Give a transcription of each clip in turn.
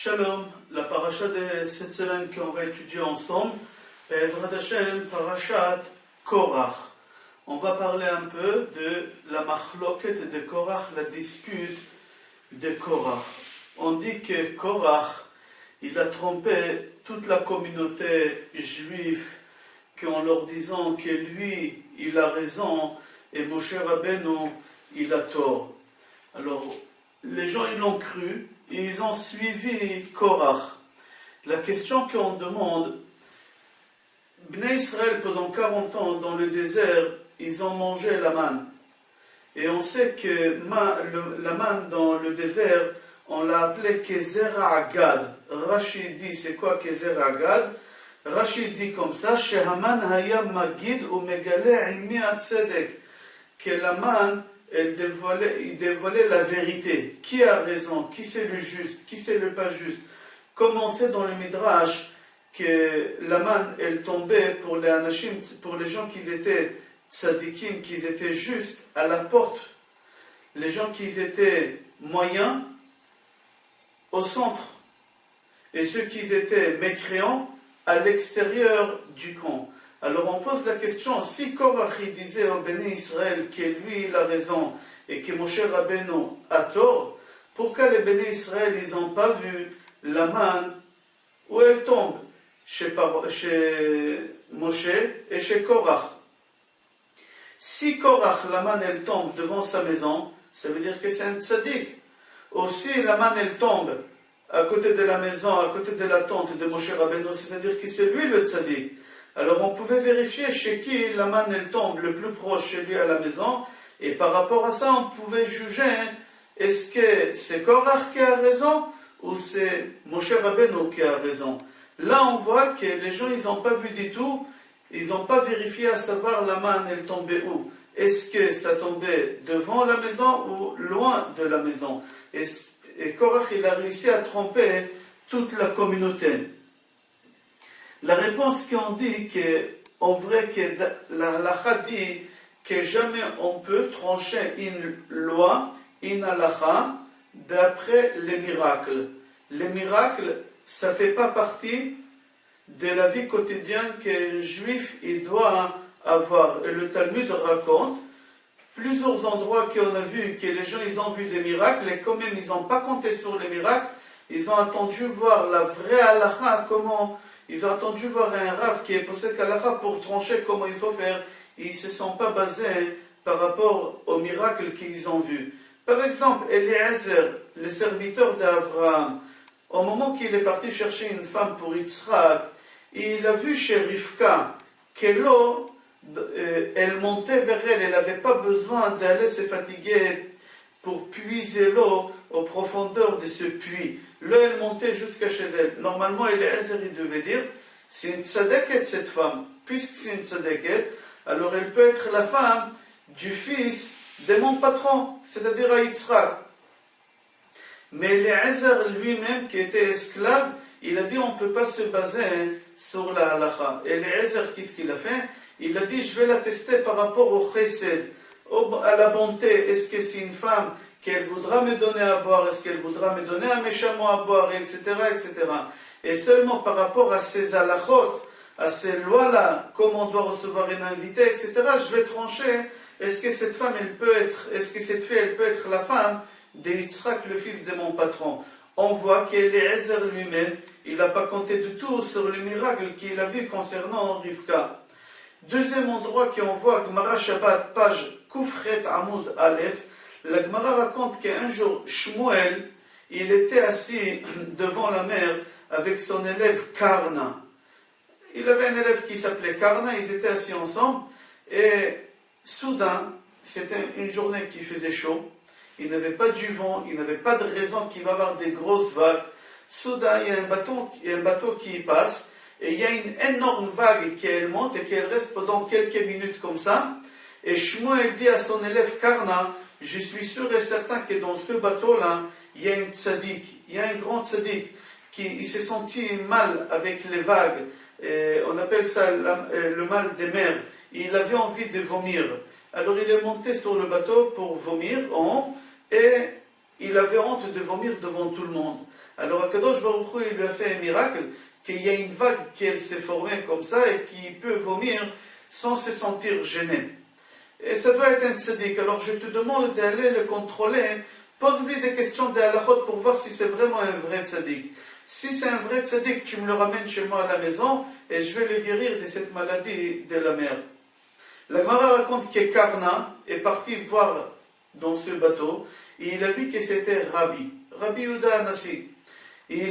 Shalom, la paracha de cette semaine qu'on va étudier ensemble, Be'ezrat Hashem, parachat Korach. On va parler un peu de la machloket de Korach, la dispute de Korach. On dit que Korach, il a trompé toute la communauté juive en leur disant que lui, il a raison et Moshe Rabbeinu, il a tort. Alors, les gens, ils l'ont cru. Ils ont suivi Korach. La question qu'on demande, Bnei Israël, pendant 40 ans dans le désert, ils ont mangé la manne. Et on sait que la manne dans le désert, on l'a appelée Kezera Agad. Rashi dit, c'est quoi Kezera Agad? Rashi dit comme ça, Shehaman hayam magid ou megale imi atzedek. Que la manne, il dévoilait la vérité. Qui a raison? Qui c'est le juste? Qui c'est le pas juste? Comme on sait dans le Midrash que la manne, elle tombait pour les anashim, pour les gens qui étaient tzadikim, qui étaient justes, à la porte. Les gens qui étaient moyens, au centre. Et ceux qui étaient mécréants, à l'extérieur du camp. Alors on pose la question, si Korach disait au Béné Israël que lui il a raison et que Moshe Rabbeinu a tort, pourquoi les Béné Israël ils n'ont pas vu la manne où elle tombe chez Moshe et chez Korach? Si Korach, la manne elle tombe devant sa maison, ça veut dire que c'est un tzaddik. Ou si la manne elle tombe à côté de la maison, à côté de la tente de Moshe Rabbeinu, c'est-à-dire que c'est lui le tzaddik. Alors on pouvait vérifier chez qui la manne elle tombe le plus proche chez lui à la maison, et par rapport à ça on pouvait juger est-ce que c'est Korach qui a raison ou c'est Moshe Rabbeinu qui a raison. Là on voit que les gens ils n'ont pas vu du tout, ils n'ont pas vérifié à savoir la manne elle tombait où. Est-ce que ça tombait devant la maison ou loin de la maison? Et Korach il a réussi à tromper toute la communauté. La réponse qu'on dit qu'en vrai que la halakha dit que jamais on peut trancher une loi, une halakha, d'après les miracles. Les miracles, ça ne fait pas partie de la vie quotidienne qu'un juif il doit avoir. Et le Talmud raconte plusieurs endroits qu'on a vu que les gens ils ont vu des miracles et quand même ils n'ont pas compté sur les miracles, ils ont attendu voir la vraie halakha, comment. Ils ont attendu voir un Rav qui est possède halakha pour trancher comment il faut faire. Ils ne se sont pas basés par rapport aux miracles qu'ils ont vus. Par exemple, Eliezer, le serviteur d'Abraham, au moment qu'il est parti chercher une femme pour Yitzhak, il a vu chez Rivka que l'eau, elle montait vers elle. Elle n'avait pas besoin d'aller se fatiguer pour puiser l'eau aux profondeurs de ce puits. L'eau, elle montait jusqu'à chez elle. Normalement, Eliezer, il devait dire, c'est une tzadeket cette femme. Puisque c'est une tzadeket, alors elle peut être la femme du fils de mon patron, c'est-à-dire à Yitzhak. Mais Eliezer lui-même, qui était esclave, il a dit, on ne peut pas se baser sur la halakha. Eliezer, qu'est-ce qu'il a fait? Il a dit, je vais la tester par rapport au chesed, à la bonté. Est-ce que c'est une femme qu'elle voudra me donner à boire, est-ce qu'elle voudra me donner un méchameau à boire, etc., etc. Et seulement par rapport à ces halachot, à ces lois-là, comment on doit recevoir un invité, etc., je vais trancher, est-ce que cette femme, est-ce que cette fille, elle peut être la femme de Yitzhak, le fils de mon patron? On voit qu'Eliezer lui-même, il n'a pas compté du tout sur le miracle qu'il a vu concernant Rivka. Deuxième endroit qu'on voit, Gemara Shabbat, page Koufret Amoud Aleph, la Gemara raconte qu'un jour, Shmuel, il était assis devant la mer avec son élève Karna. Il avait un élève qui s'appelait Karna, ils étaient assis ensemble, et soudain, c'était une journée qui faisait chaud, il n'avait pas du vent, il n'avait pas de raison qu'il va y avoir des grosses vagues. Soudain, il y a un bateau qui passe, et il y a une énorme vague qui monte et qui reste pendant quelques minutes comme ça. Et Shmuel dit à son élève Karna, je suis sûr et certain que dans ce bateau-là, il y a un tzaddik, il y a un grand tzaddik qui s'est senti mal avec les vagues. Et on appelle ça le mal des mers. Il avait envie de vomir. Alors il est monté sur le bateau pour vomir en haut et il avait honte de vomir devant tout le monde. Alors Akadosh Baruch Hu, il lui a fait un miracle, qu'il y a une vague qui s'est formée comme ça et qui peut vomir sans se sentir gêné. Et ça doit être un tzaddik. Alors je te demande d'aller le contrôler. Pose-lui des questions de halachot pour voir si c'est vraiment un vrai tzaddik. Si c'est un vrai tzaddik, tu me le ramènes chez moi à la maison et je vais le guérir de cette maladie de la mer. La Gemara raconte que Karna est parti voir dans ce bateau et il a vu que c'était Rabbi Yehuda Anassi. Et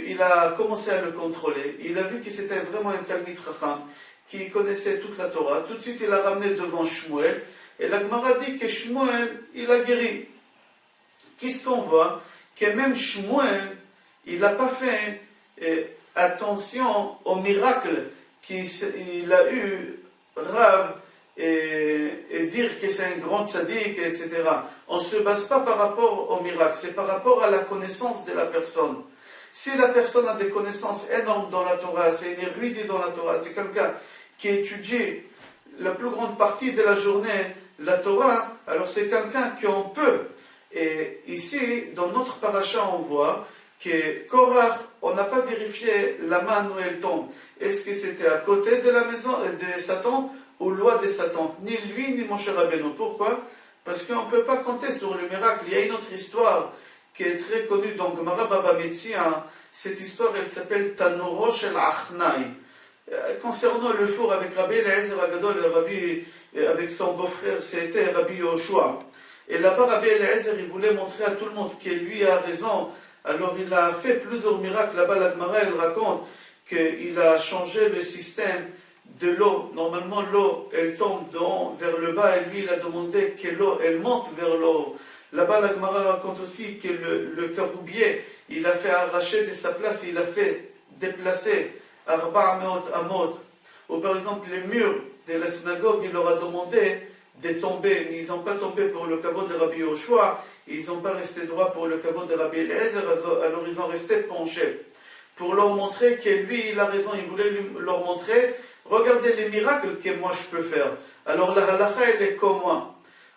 il a commencé à le contrôler. Il a vu que c'était vraiment un Talmid Chacham qui connaissait toute la Torah. Tout de suite, il l'a ramené devant Shmuel. Et la Gemara dit que Shmuel, il a guéri. Qu'est-ce qu'on voit? Que même Shmuel, il n'a pas fait attention au miracle qu'il a eu Rav et dire que c'est un grand tzaddik, etc. On ne se base pas par rapport au miracle, c'est par rapport à la connaissance de la personne. Si la personne a des connaissances énormes dans la Torah, c'est une érudit dans la Torah, c'est quelqu'un qui étudie la plus grande partie de la journée la Torah, alors c'est quelqu'un qu'on peut. Et ici, dans notre paracha, on voit que Korach, on n'a pas vérifié la main où elle tombe. Est-ce que c'était à côté de la maison de sa tante ou loin de sa tante? Ni lui, ni Moshe Rabbeinu. Pourquoi? Parce qu'on ne peut pas compter sur le miracle. Il y a une autre histoire qui est très connue dans Gemara Baba Metzia. Cette histoire, elle s'appelle Tanuro Shel Achnai. Concernant le four avec Rabbi Eliezer Agadol et Rabbi, avec son beau-frère, c'était Rabbi Yoshua. Et là-bas, Rabbi Eliezer, il voulait montrer à tout le monde que lui a raison. Alors il a fait plusieurs miracles. Là-bas, la Gemara, elle raconte qu'il a changé le système de l'eau. Normalement, l'eau, elle tombe vers le bas, et lui, il a demandé que l'eau, elle monte vers le haut. Là-bas, la Gemara raconte aussi que le caroubier, il a fait arracher de sa place, il a fait déplacer Arba Amot. Ou par exemple, les murs de la synagogue, il leur a demandé de tomber, mais ils n'ont pas tombé pour le caveau de Rabbi Yoshua, ils n'ont pas resté droit pour le caveau de Rabbi Eliezer, alors ils ont resté penchés. Pour leur montrer que lui, il a raison, il voulait leur montrer, regardez les miracles que moi je peux faire. Alors la halakha, elle est comme moi.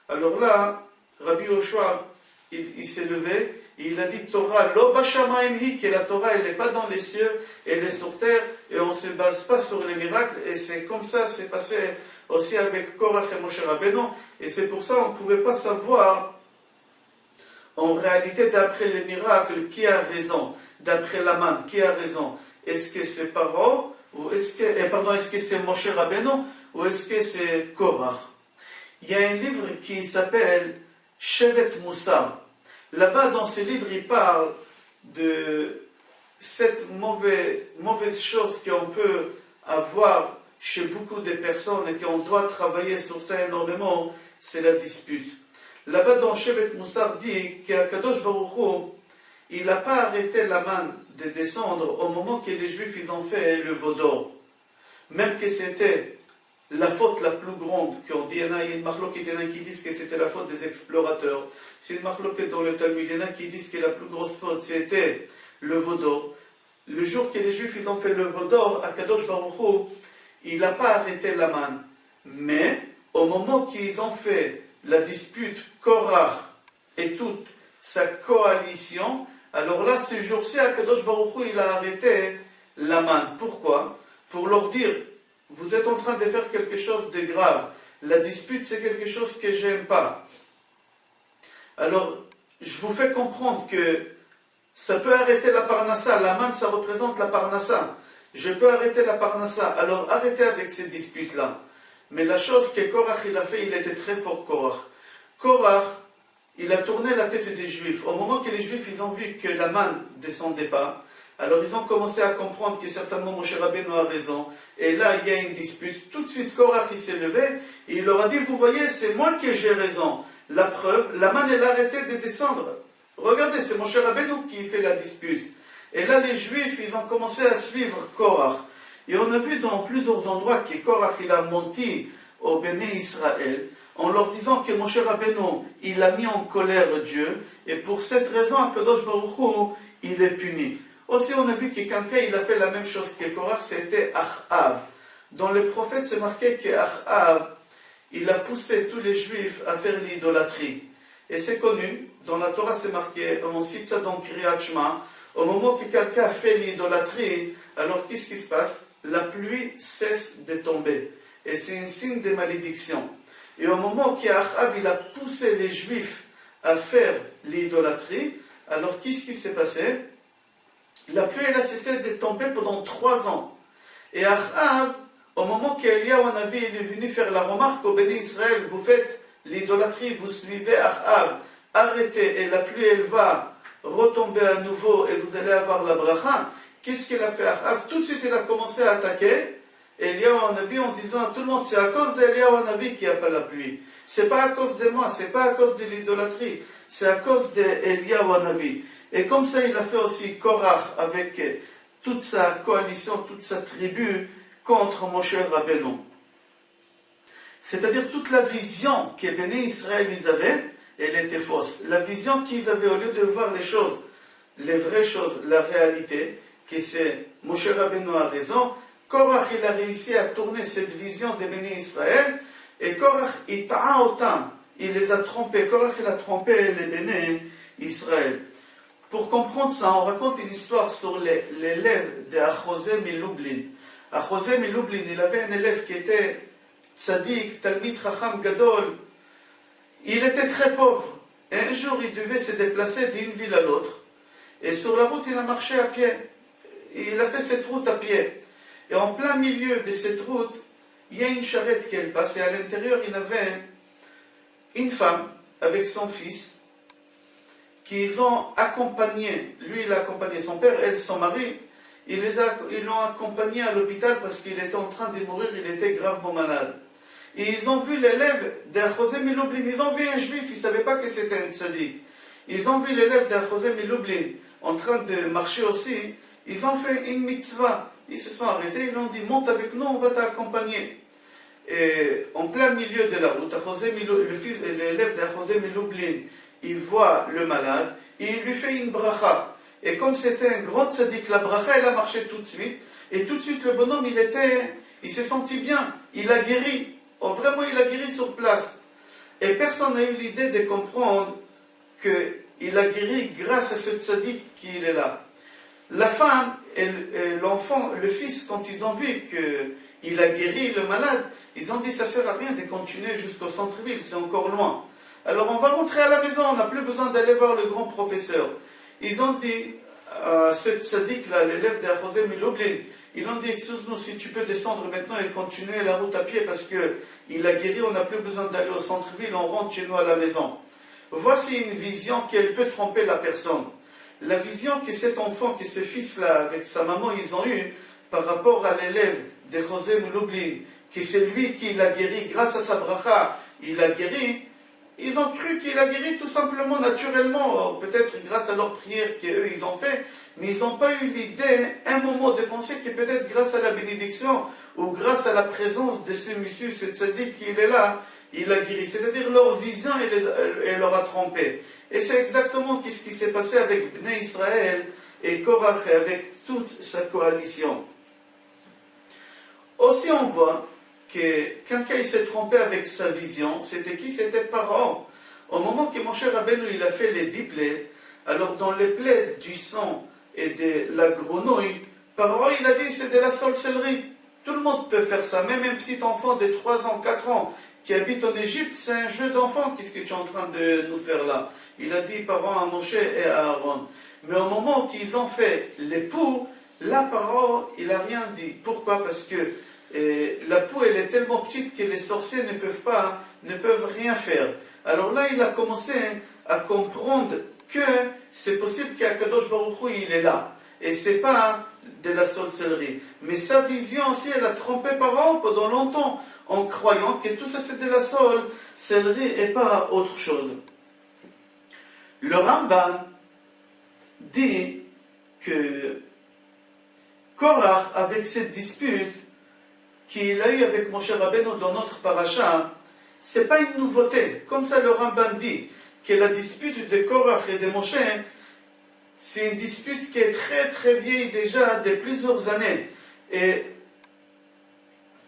Alors là, Rabbi Yoshua, il s'est levé, et il a dit Torah, lo b'shamayim hi, que la Torah, elle n'est pas dans les cieux, elle est sur terre, et on ne se base pas sur les miracles, et c'est comme ça, c'est passé aussi avec Korach et Moshe Rabbeinu, et c'est pour ça qu'on ne pouvait pas savoir, en réalité, d'après les miracles, qui a raison, d'après la manne, qui a raison. Est-ce que c'est Paro, ou est-ce que c'est Moshe Rabbeinu, ou est-ce que c'est Korach? Il y a un livre qui s'appelle Shevet Moussar. Là-bas, dans ce livre, il parle de cette mauvaise chose qu'on peut avoir chez beaucoup de personnes et qu'on doit travailler sur ça énormément, c'est la dispute. Là-bas, dans Shevet Moussar dit qu'Akadosh Baruch Hu, il n'a pas arrêté la manne de descendre au moment que les Juifs ils ont fait le veau d'or. Même que c'était la faute la plus grande, qu'on dit, il y a une marloquette, il y en a qui disent que c'était la faute des explorateurs. C'est une marloquette dans le Talmud, il y en a qui disent que la plus grosse faute c'était le veau d'or. Le jour que les Juifs ils ont fait le veau d'or, Akadosh Baruch Hu, il n'a pas arrêté la manne. Mais au moment qu'ils ont fait la dispute Korach et toute sa coalition, alors là, ce jour-ci, Akadosh Baruch Hu, il a arrêté la manne. Pourquoi? Pour leur dire, vous êtes en train de faire quelque chose de grave. La dispute, c'est quelque chose que j'aime pas. Alors, je vous fais comprendre que ça peut arrêter la parnassa. La manne, ça représente la parnassa. Je peux arrêter la parnassa. Alors, arrêtez avec ces disputes-là. Mais la chose que Korach, il a fait, il était très fort, Korach. Korach, il a tourné la tête des Juifs. Au moment que les Juifs ils ont vu que la manne ne descendait pas, alors ils ont commencé à comprendre que certainement Moshe Rabbeinu a raison. Et là, il y a une dispute. Tout de suite, Korach il s'est levé et il leur a dit, vous voyez, c'est moi qui j'ai raison. La preuve, la manne elle a arrêté de descendre. Regardez, c'est Moshe Rabbeinu qui fait la dispute. Et là, les Juifs, ils ont commencé à suivre Korach. Et on a vu dans plusieurs endroits que Korach il a menti au Béné Israël, en leur disant que Moshe Rabbeinu, il a mis en colère Dieu, et pour cette raison, Akadosh Baruch Hu, il est puni. Aussi, on a vu que quelqu'un, il a fait la même chose que Korach, c'était Achav. Dans les prophètes, c'est marqué que Achav, il a poussé tous les Juifs à faire l'idolâtrie. Et c'est connu, dans la Torah, c'est marqué, on cite ça dans Kriyat Shema, Au moment que quelqu'un fait l'idolâtrie, alors qu'est-ce qui se passe? La pluie cesse de tomber. Et c'est un signe de malédiction. Et au moment qu'Achav il a poussé les Juifs à faire l'idolâtrie, alors qu'est-ce qui s'est passé? La pluie elle a cessé de tomber pendant 3 ans. Et Achav, au moment qu'Eliyahu Hanavi est venu faire la remarque au béni Israël, vous faites l'idolâtrie, vous suivez Achav, arrêtez, et la pluie elle va retomber à nouveau et vous allez avoir la bracha. Qu'est-ce qu'il a fait Achav? Tout de suite il a commencé à attaquer Eliyahu Hanavi en disant à tout le monde, c'est à cause d'Eliyahu Hanavi qu'il n'y a pas la pluie. C'est pas à cause de moi, c'est pas à cause de l'idolâtrie, c'est à cause d'Eliyahu Hanavi. Et comme ça, il a fait aussi Korach avec toute sa coalition, toute sa tribu contre Moshe Rabbeinu. C'est-à-dire toute la vision que Béné Israël ils avaient, elle était fausse. La vision qu'ils avaient, au lieu de voir les choses, les vraies choses, la réalité, que c'est Moshe Rabbeinu a raison, Korach il a réussi à tourner cette vision de Béné Israël, et Korach il ta'a otam, il les a trompés. Korach il a trompé les Béné Israël. Pour comprendre ça, on raconte une histoire sur l'élève d'Achosé Milublin. Achosé Milublin, il avait un élève qui était tzaddik, Talmid Chacham Gadol. Il était très pauvre. Et un jour, il devait se déplacer d'une ville à l'autre. Et sur la route, il a marché à pied. Il a fait cette route à pied. Et en plein milieu de cette route, il y a une charrette qui passe. Et à l'intérieur, il y avait une femme avec son fils, qu'ils ont accompagné, lui il a accompagné son père, elle son mari, ils l'ont accompagné à l'hôpital parce qu'il était en train de mourir, il était gravement malade. Et ils ont vu l'élève d'Achosé Milublin, ils ont vu un juif, ils ne savaient pas que c'était un tzaddik. Ils ont vu l'élève d'Achosé Milublin en train de marcher aussi, ils ont fait une mitzvah, ils se sont arrêtés, ils ont dit monte avec nous, on va t'accompagner. Et en plein milieu de la route, l'élève d'Achosé Milublin, il voit le malade, et il lui fait une bracha. Et comme c'était un grand tzaddik, la bracha, elle a marché tout de suite. Et tout de suite, le bonhomme, il s'est senti bien. Il a guéri. Oh, vraiment, il a guéri sur place. Et personne n'a eu l'idée de comprendre qu'il a guéri grâce à ce tzaddik qui est là. La femme et l'enfant, le fils, quand ils ont vu qu'il a guéri le malade, ils ont dit, ça ne sert à rien de continuer jusqu'au centre-ville, c'est encore loin. Alors on va rentrer à la maison, on n'a plus besoin d'aller voir le grand professeur. Ils ont dit, ce tzaddik-là, l'élève d'Achosé Milublin, ils ont dit, excuse-nous, si tu peux descendre maintenant et continuer la route à pied parce qu'il a guéri, on n'a plus besoin d'aller au centre-ville, on rentre chez nous à la maison. Voici une vision qu'elle peut tromper la personne. La vision que cet enfant, que ce fils-là, avec sa maman, ils ont eue par rapport à l'élève d'Achosé Milublin, que c'est lui qui l'a guéri, grâce à sa bracha, il a guéri. Ils ont cru qu'il a guéri tout simplement, naturellement, peut-être grâce à leur prière qu'eux ils ont fait, mais ils n'ont pas eu l'idée, un moment de penser que peut-être grâce à la bénédiction ou grâce à la présence de ce monsieur, ce tzaddik qui est là, il a guéri. C'est-à-dire leur vision, elle leur a trompé. Et c'est exactement ce qui s'est passé avec Bnei Israël et Korach et avec toute sa coalition. Aussi on voit que quelqu'un s'est trompé avec sa vision. C'était qui? C'était Paro. Au moment que Moshe Rabbeinu il a fait les 10 plaies, alors dans les plaies du sang et de la grenouille, Paro il a dit c'est de la sorcellerie. Tout le monde peut faire ça, même un petit enfant de 3 ans, 4 ans qui habite en Égypte, c'est un jeu d'enfant. Qu'est-ce que tu es en train de nous faire là? Il a dit Paro à Moshe et à Aaron. Mais au moment qu'ils ont fait l'époux, là Paro il n'a rien dit. Pourquoi? Parce que la peau elle est tellement petite que les sorciers ne peuvent rien faire. Alors là il a commencé à comprendre que c'est possible qu'Akadosh Baruch Hu il est là. Et c'est pas de la sorcellerie. Mais sa vision aussi elle a trompé Paro pendant longtemps en croyant que tout ça c'est de la sorcellerie et pas autre chose. Le Rambam dit que Korach avec cette dispute qu'il a eu avec Moshe Rabbeinu dans notre paracha, c'est pas une nouveauté. Comme ça le Rambam dit que la dispute de Korach et de Moshe, c'est une dispute qui est très très vieille déjà de plusieurs années. Et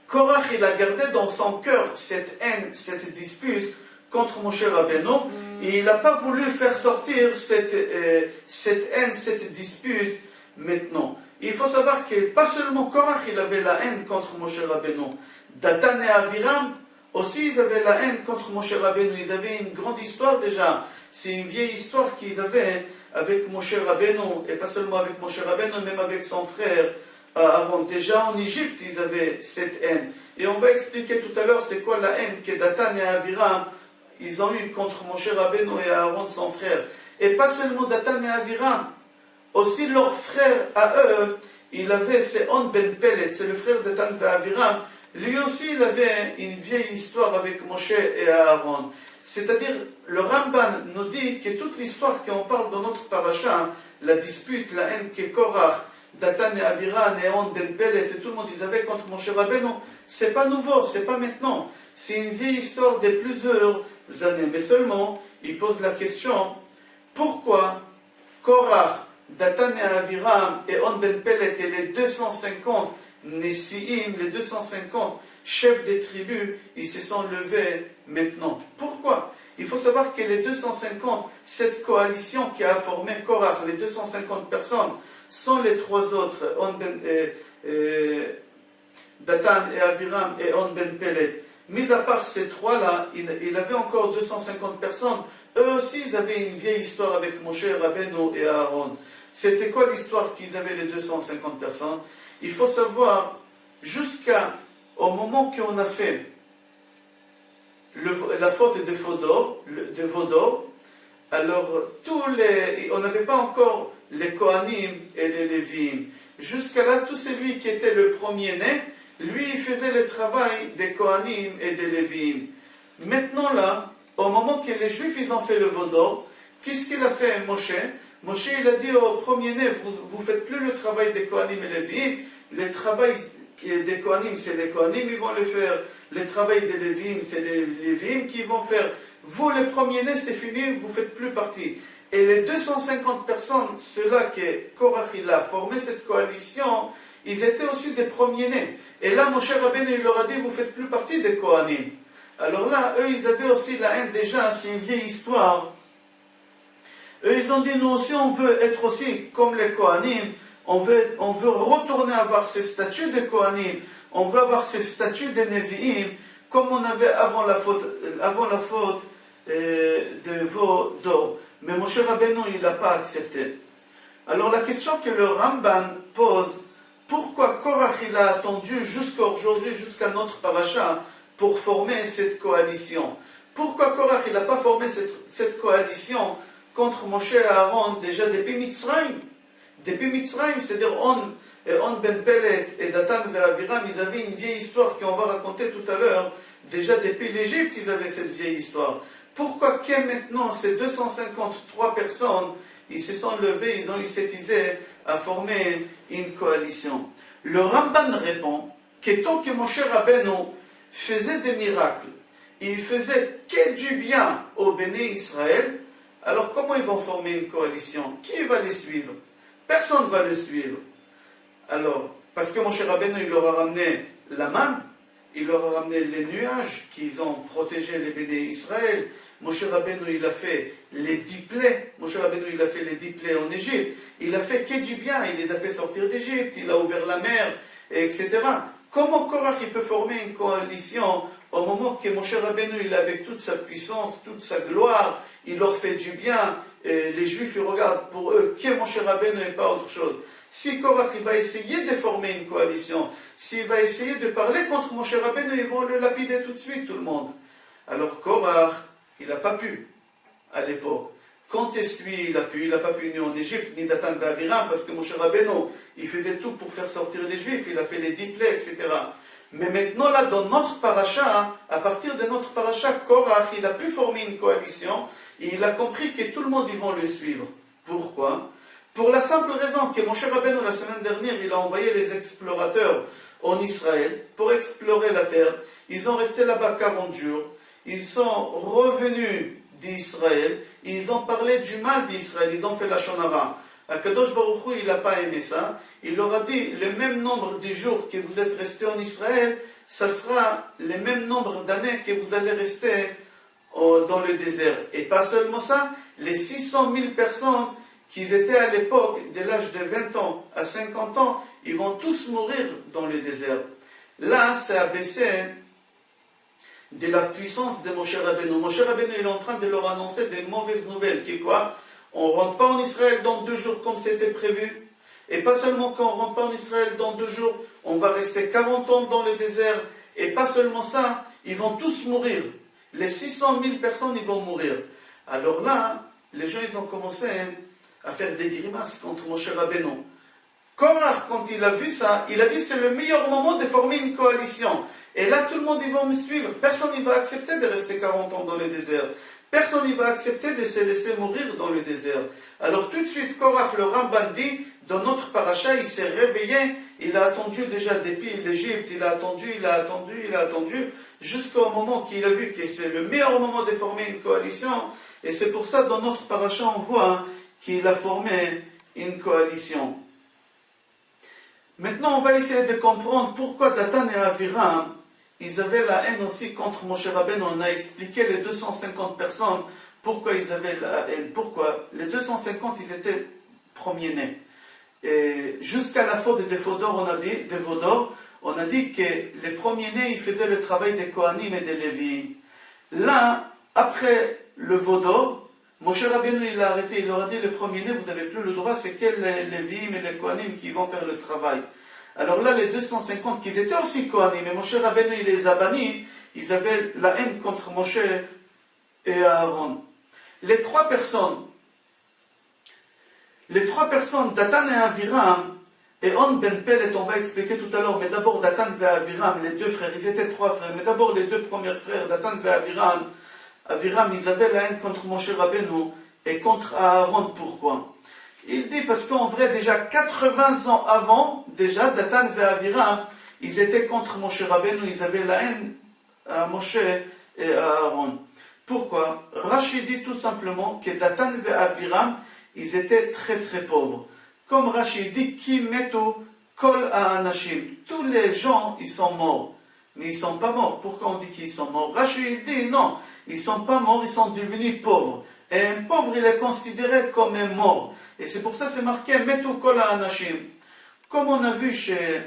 Korach il a gardé dans son cœur cette haine, cette dispute, contre Moshe Rabbeinu. Et il n'a pas voulu faire sortir cette haine, cette dispute maintenant. Il faut savoir que pas seulement Korach il avait la haine contre Moshe Rabbeinu. Datan et Aviram aussi ils avaient la haine contre Moshe Rabbeinu. Ils avaient une grande histoire déjà. C'est une vieille histoire qu'ils avaient avec Moshe Rabbeinu. Et pas seulement avec Moshe Rabbeinu, même avec son frère Aaron. Déjà en Égypte ils avaient cette haine. Et on va expliquer tout à l'heure c'est quoi la haine que Datan et Aviram ils ont eu contre Moshe Rabbeinu et Aaron son frère. Et pas seulement Datan et Aviram, aussi leur frère à eux, il avait, c'est On Ben Pelet, c'est le frère de Datan et Aviram. Lui aussi il avait une vieille histoire avec Moshe et Aaron. C'est-à-dire, le Ramban nous dit que toute l'histoire qu'on parle dans notre paracha, la dispute, la haine que Korach, Datan et Aviram, et On Ben Pelet, et tout le monde ils avaient contre Moshe Rabbeinu, c'est pas nouveau, c'est pas maintenant. C'est une vieille histoire de plusieurs années. Mais seulement, il pose la question, pourquoi Korach, Datan et Aviram et On Ben Pelet et les 250 Nessiim, les 250 chefs des tribus, ils se sont levés maintenant. Pourquoi? Il faut savoir que les 250, cette coalition qui a formé Korach, les 250 personnes, sont les trois autres, Datan et Aviram et On Ben Pelet. Mis à part ces trois-là, il avait encore 250 personnes. Eux aussi, ils avaient une vieille histoire avec Moshe Rabbeinu et Aaron. C'était quoi l'histoire qu'ils avaient les 250 personnes? Il faut savoir, jusqu'au moment qu'on a fait la faute de Vaudor, alors on n'avait pas encore les Kohanim et les Lévi'im. Jusqu'à là, tout celui qui était le premier-né, lui, il faisait le travail des Kohanim et des Lévi'im. Maintenant là, au moment que les Juifs ils ont fait le Vaudor, qu'est-ce qu'il a fait Moshe? Moshe il a dit au premier-né, vous ne faites plus le travail des Kohanim et Lévi'im, le travail des Kohanim, c'est les Kohanim, ils vont le faire, le travail des Lévi'im, c'est les Lévi'im qui vont faire. Vous, les premiers-nés, c'est fini, vous ne faites plus partie. Et les 250 personnes, ceux-là que Korach il a formé cette coalition, ils étaient aussi des premiers-nés. Et là, Moshe Rabbeinu, il leur a dit, vous ne faites plus partie des Kohanim. Alors là, eux, ils avaient aussi la haine déjà, c'est une vieille histoire. Eux, ils ont dit, nous aussi, on veut être aussi comme les Kohanim, on veut retourner avoir ces statuts de Kohanim, on veut avoir ces statuts de Nevi'im, comme on avait avant la faute de Vaudor. Mais Moshe Rabbeinu, il n'a pas accepté. Alors la question que le Ramban pose, pourquoi Korach il a attendu jusqu'à aujourd'hui, jusqu'à notre paracha, pour former cette coalition? Pourquoi Korach il n'a pas formé cette coalition contre Moshe et Aaron déjà depuis Mitzrayim? Depuis Mitzrayim, c'est-à-dire On Ben Pelet et Datan et Aviram, ils avaient une vieille histoire qu'on va raconter tout à l'heure. Déjà depuis l'Égypte, ils avaient cette vieille histoire. Pourquoi que maintenant, ces 253 personnes, ils se sont levés, ils ont eu cette idée à former une coalition? Le Ramban répond que tant que Moshe Rabbeinu faisait des miracles, il faisait que du bien au Béné Israël, alors comment ils vont former une coalition? Qui va les suivre? Personne ne va le suivre. Alors, parce que Moshe Rabbeinu, il leur a ramené la manne, il leur a ramené les nuages qui ont protégé les Béné Israël. Moshe Rabbeinu, il a fait les 10 plaies. Moshe Rabbeinu, il a fait les 10 plaies en Égypte. Il a fait que du bien, il les a fait sortir d'Égypte, il a ouvert la mer, etc. Comment Korach il peut former une coalition au moment que Moshe Rabbeinu, il est avec toute sa puissance, toute sa gloire, il leur fait du bien, et les Juifs, ils regardent pour eux que Moshe Rabbeinu et pas autre chose. Si Korach il va essayer de former une coalition, s'il va essayer de parler contre Moshe Rabbeinu, ils vont le lapider tout de suite, tout le monde. Alors Korach, il n'a pas pu, à l'époque. Quand est-ce lui, il n'a pas pu ni en Égypte, ni Datan et Aviram, parce que Moshe Rabbeinu, il faisait tout pour faire sortir les Juifs, il a fait les 10 plaies, etc. Mais maintenant, là, dans notre paracha, à partir de notre paracha, Korach, il a pu former une coalition, et il a compris que tout le monde, ils vont le suivre. Pourquoi? Pour la simple raison que Moshe Rabbeinu, la semaine dernière, il a envoyé les explorateurs en Israël pour explorer la terre. Ils ont resté là-bas 40 jours. Ils sont revenus d'Israël. Ils ont parlé du mal d'Israël. Ils ont fait la shonara. Akadosh Baruch Hu, il n'a pas aimé ça. Il leur a dit, le même nombre de jours que vous êtes restés en Israël, ça sera le même nombre d'années que vous allez rester dans le désert. Et pas seulement ça, les 600 000 personnes qui étaient à l'époque, de l'âge de 20 ans à 50 ans, ils vont tous mourir dans le désert. Là, c'est abaissé de la puissance de Moshe Rabbeinu. Moshe Rabbeinu, il est en train de leur annoncer des mauvaises nouvelles. Qui est quoi? On ne rentre pas en Israël dans 2 jours comme c'était prévu. Et pas seulement qu'on ne rentre pas en Israël dans 2 jours, on va rester 40 ans dans le désert. Et pas seulement ça, ils vont tous mourir. Les 600 000 personnes, ils vont mourir. Alors là, les gens, ils ont commencé à faire des grimaces contre Moshe Rabbeinu. Korach, quand il a vu ça, il a dit c'est le meilleur moment de former une coalition. Et là, tout le monde, ils vont me suivre. Personne ne va accepter de rester 40 ans dans le désert. Personne ne va accepter de se laisser mourir dans le désert. Alors tout de suite, Korach, le Ramban dit, dans notre paracha, il s'est réveillé, il a attendu déjà depuis l'Égypte, il a attendu, jusqu'au moment qu'il a vu que c'est le meilleur moment de former une coalition. Et c'est pour ça, dans notre paracha, on voit qu'il a formé une coalition. Maintenant, on va essayer de comprendre pourquoi Datan et Aviram, ils avaient la haine aussi contre Moshe Rabbeinu. On a expliqué les 250 personnes, pourquoi ils avaient la haine. Pourquoi? Les 250, ils étaient premiers-nés. Et jusqu'à la faute des Vodor, on a dit que les premiers-nés, ils faisaient le travail des Kohanim et des Lévi'im. Là, après le Vodor, Moshe Rabbeinu, il a arrêté, il leur a dit, les premiers-nés, vous n'avez plus le droit, c'est que les Lévi'im et les Kohanim qui vont faire le travail. Alors là, les 250, qui étaient aussi Kohanim, mais Moshe Rabbeinu, il les a bannis, ils avaient la haine contre Moshe et Aaron. Les trois personnes, Datan et Aviram, et On ben Pelet, on va expliquer tout à l'heure, mais d'abord Datan et Aviram, les 2 frères, ils étaient 3 frères, mais d'abord les 2 premiers frères, Datan et Aviram, ils avaient la haine contre Moshe Rabbeinu et contre Aaron. Pourquoi? Il dit parce qu'en vrai, déjà 80 ans avant, déjà, Datan et Aviram, ils étaient contre Moshe Rabbeinu, ils avaient la haine à Moshe et à Aaron. Pourquoi? Rashi dit tout simplement que Datan et Aviram, ils étaient très très pauvres. Comme Rashi dit, Ki metu kol ha'anashim. Tous les gens, ils sont morts. Mais ils ne sont pas morts. Pourquoi on dit qu'ils sont morts? Rashi dit non, ils ne sont pas morts, ils sont devenus pauvres. Et un pauvre, il est considéré comme un mort. Et c'est pour ça que c'est marqué metu kol ha'anashim. Comme on a vu chez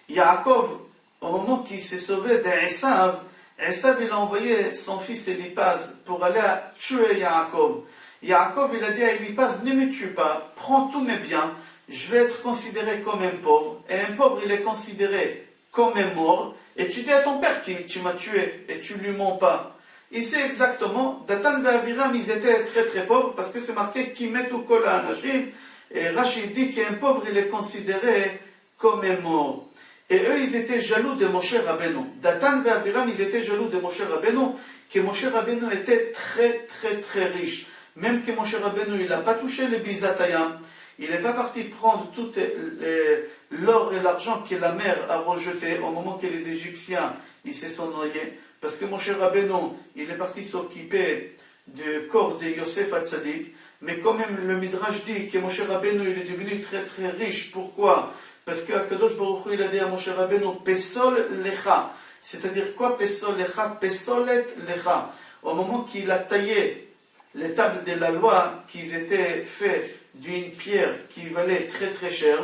Yaakov, au moment qu'il s'est sauvé d'Esav, Esav, il a envoyé son fils Eliphaz pour aller tuer Yaakov. Yaakov, il a dit à Eliphaz, ne me tue pas, prends tous mes biens, je vais être considéré comme un pauvre. Et un pauvre, il est considéré comme un mort. Et tu dis à ton père que tu m'as tué et tu ne lui mens pas. Ici exactement, Datan et Aviram, ils étaient très très pauvres parce que c'est marqué qui met au kol ha'anashim. Et Rachid dit qu'un pauvre, il est considéré comme un mort. Et eux, ils étaient jaloux de Moshe Rabbeinu. Datan et Aviram, ils étaient jaloux de Moshe Rabbeinu, que Moshe Rabbeinu était très très très riche. Même que Moshe Rabbeinu, il n'a pas touché les Bizatayam, il n'est pas parti prendre tout l'or et l'argent que la mer a rejeté au moment que les Égyptiens, ils se sont noyés. Parce que Moshe Rabbeinu, il est parti s'occuper du corps de Yosef Hatzadik. Mais quand même, le Midrash dit que Moshe Rabbeinu, il est devenu très très riche. Pourquoi? Parce que Akadosh Baruch Hu, il a dit à Moshe Rabbeinu, Pesol Lecha. C'est-à-dire quoi Pesol Lecha? Pesolet Lecha. Au moment qu'il a taillé les tables de la loi qui étaient faites d'une pierre qui valait très très cher.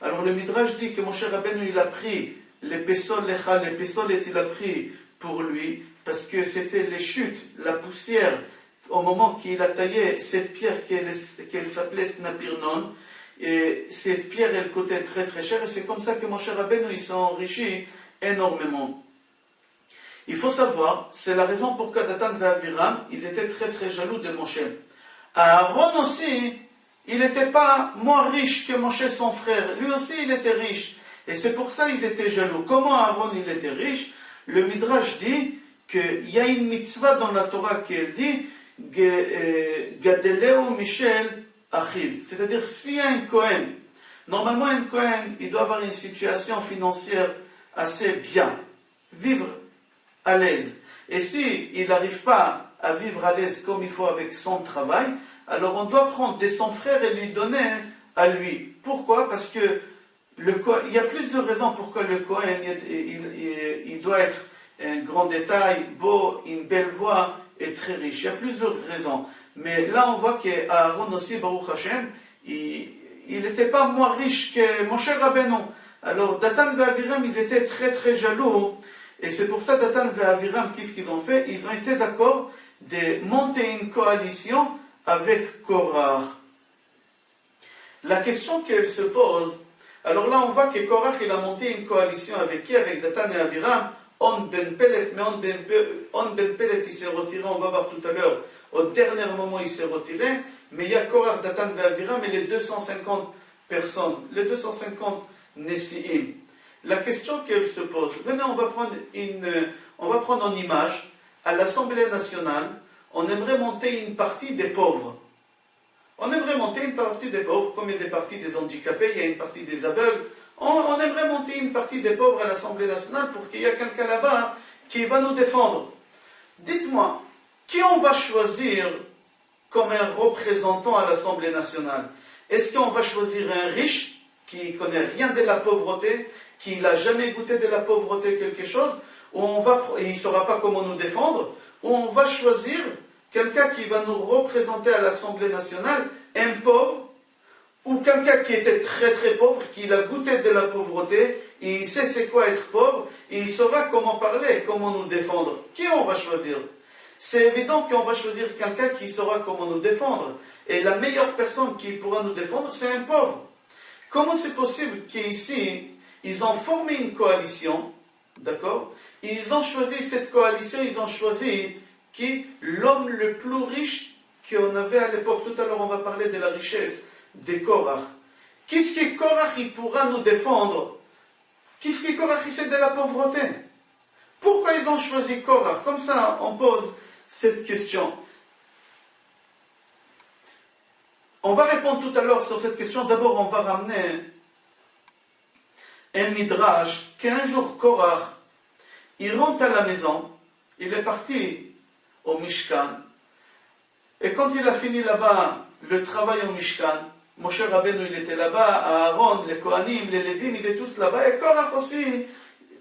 Alors le Midrash dit que Moshe Rabbeinu, il a pris les Pesol Lecha, les Pesolet, il a pris pour lui, parce que c'était les chutes, la poussière, au moment qu'il a taillé cette pierre qu'elle s'appelait Snapirnon, et cette pierre, elle coûtait très très cher, et c'est comme ça que Moshe Rabbeinu, il s'est enrichi énormément. Il faut savoir, c'est la raison pourquoi Datan et Aviram, ils étaient très très jaloux de Moshe. Aaron aussi, il n'était pas moins riche que Moshe son frère, lui aussi il était riche, et c'est pour ça qu'ils étaient jaloux. Comment Aaron il était riche? Le Midrash dit qu'il y a une mitzvah dans la Torah qui dit Gadeleu Michel Achil, c'est-à-dire s'il y a un Kohen, normalement un Kohen, il doit avoir une situation financière assez bien, vivre à l'aise. Et s'il n'arrive pas à vivre à l'aise comme il faut avec son travail, alors on doit prendre de son frère et lui donner à lui. Pourquoi? Parce que il y a plusieurs raisons pourquoi le Kohen il doit être un grand détail, beau, une belle voix et très riche. Il y a plusieurs raisons. Mais là, on voit qu'Aaron aussi, Baruch Hashem, il n'était pas moins riche que Moshe Rabbeinu. Alors, Datan et Aviram, ils étaient très très jaloux. Et c'est pour ça, Datan et Aviram, qu'est-ce qu'ils ont fait? Ils ont été d'accord de monter une coalition avec Korach. La question qu'elle se pose, alors là, on voit que Korach, il a monté une coalition avec qui? Avec Datan et Aviram. On Ben Pelet, mais On Ben Pelet, il s'est retiré, on va voir tout à l'heure. Au dernier moment, il s'est retiré. Mais il y a Korach, Datan et Aviram et les 250 personnes, les 250 Nessi'im. La question qu'elle se pose, venez, on va prendre en image, à l'Assemblée nationale, on aimerait monter une partie des pauvres. On aimerait monter une partie des pauvres, comme il y a des parties des handicapés, il y a une partie des aveugles. On aimerait monter une partie des pauvres à l'Assemblée nationale pour qu'il y ait quelqu'un là-bas qui va nous défendre. Dites-moi, qui on va choisir comme un représentant à l'Assemblée nationale? Est-ce qu'on va choisir un riche qui ne connaît rien de la pauvreté, qui n'a jamais goûté de la pauvreté quelque chose, ou il ne saura pas comment nous défendre, ou on va choisir quelqu'un qui va nous représenter à l'Assemblée nationale, un pauvre, ou quelqu'un qui était très très pauvre, qui a goûté de la pauvreté, et il sait c'est quoi être pauvre, et il saura comment parler, comment nous défendre. Qui on va choisir? C'est évident qu'on va choisir quelqu'un qui saura comment nous défendre. Et la meilleure personne qui pourra nous défendre, c'est un pauvre. Comment c'est possible qu'ici, ils ont formé une coalition, d'accord? Ils ont choisi cette coalition, ils ont choisi qui? L'homme le plus riche qu'on avait à l'époque. Tout à l'heure, on va parler de la richesse de Korach. Qu'est-ce que Korach il pourra nous défendre? Qu'est-ce que Korach il fait de la pauvreté? Pourquoi ils ont choisi Korach? Comme ça, on pose cette question. On va répondre tout à l'heure sur cette question. D'abord, on va ramener un midrash qu'un jour Korach, il rentre à la maison, il est parti au Mishkan, et quand il a fini là-bas le travail au Mishkan, Moshe Rabbeinu il était là-bas, Aaron, les Kohanim, les Lévim, ils étaient tous là-bas, et Korach aussi.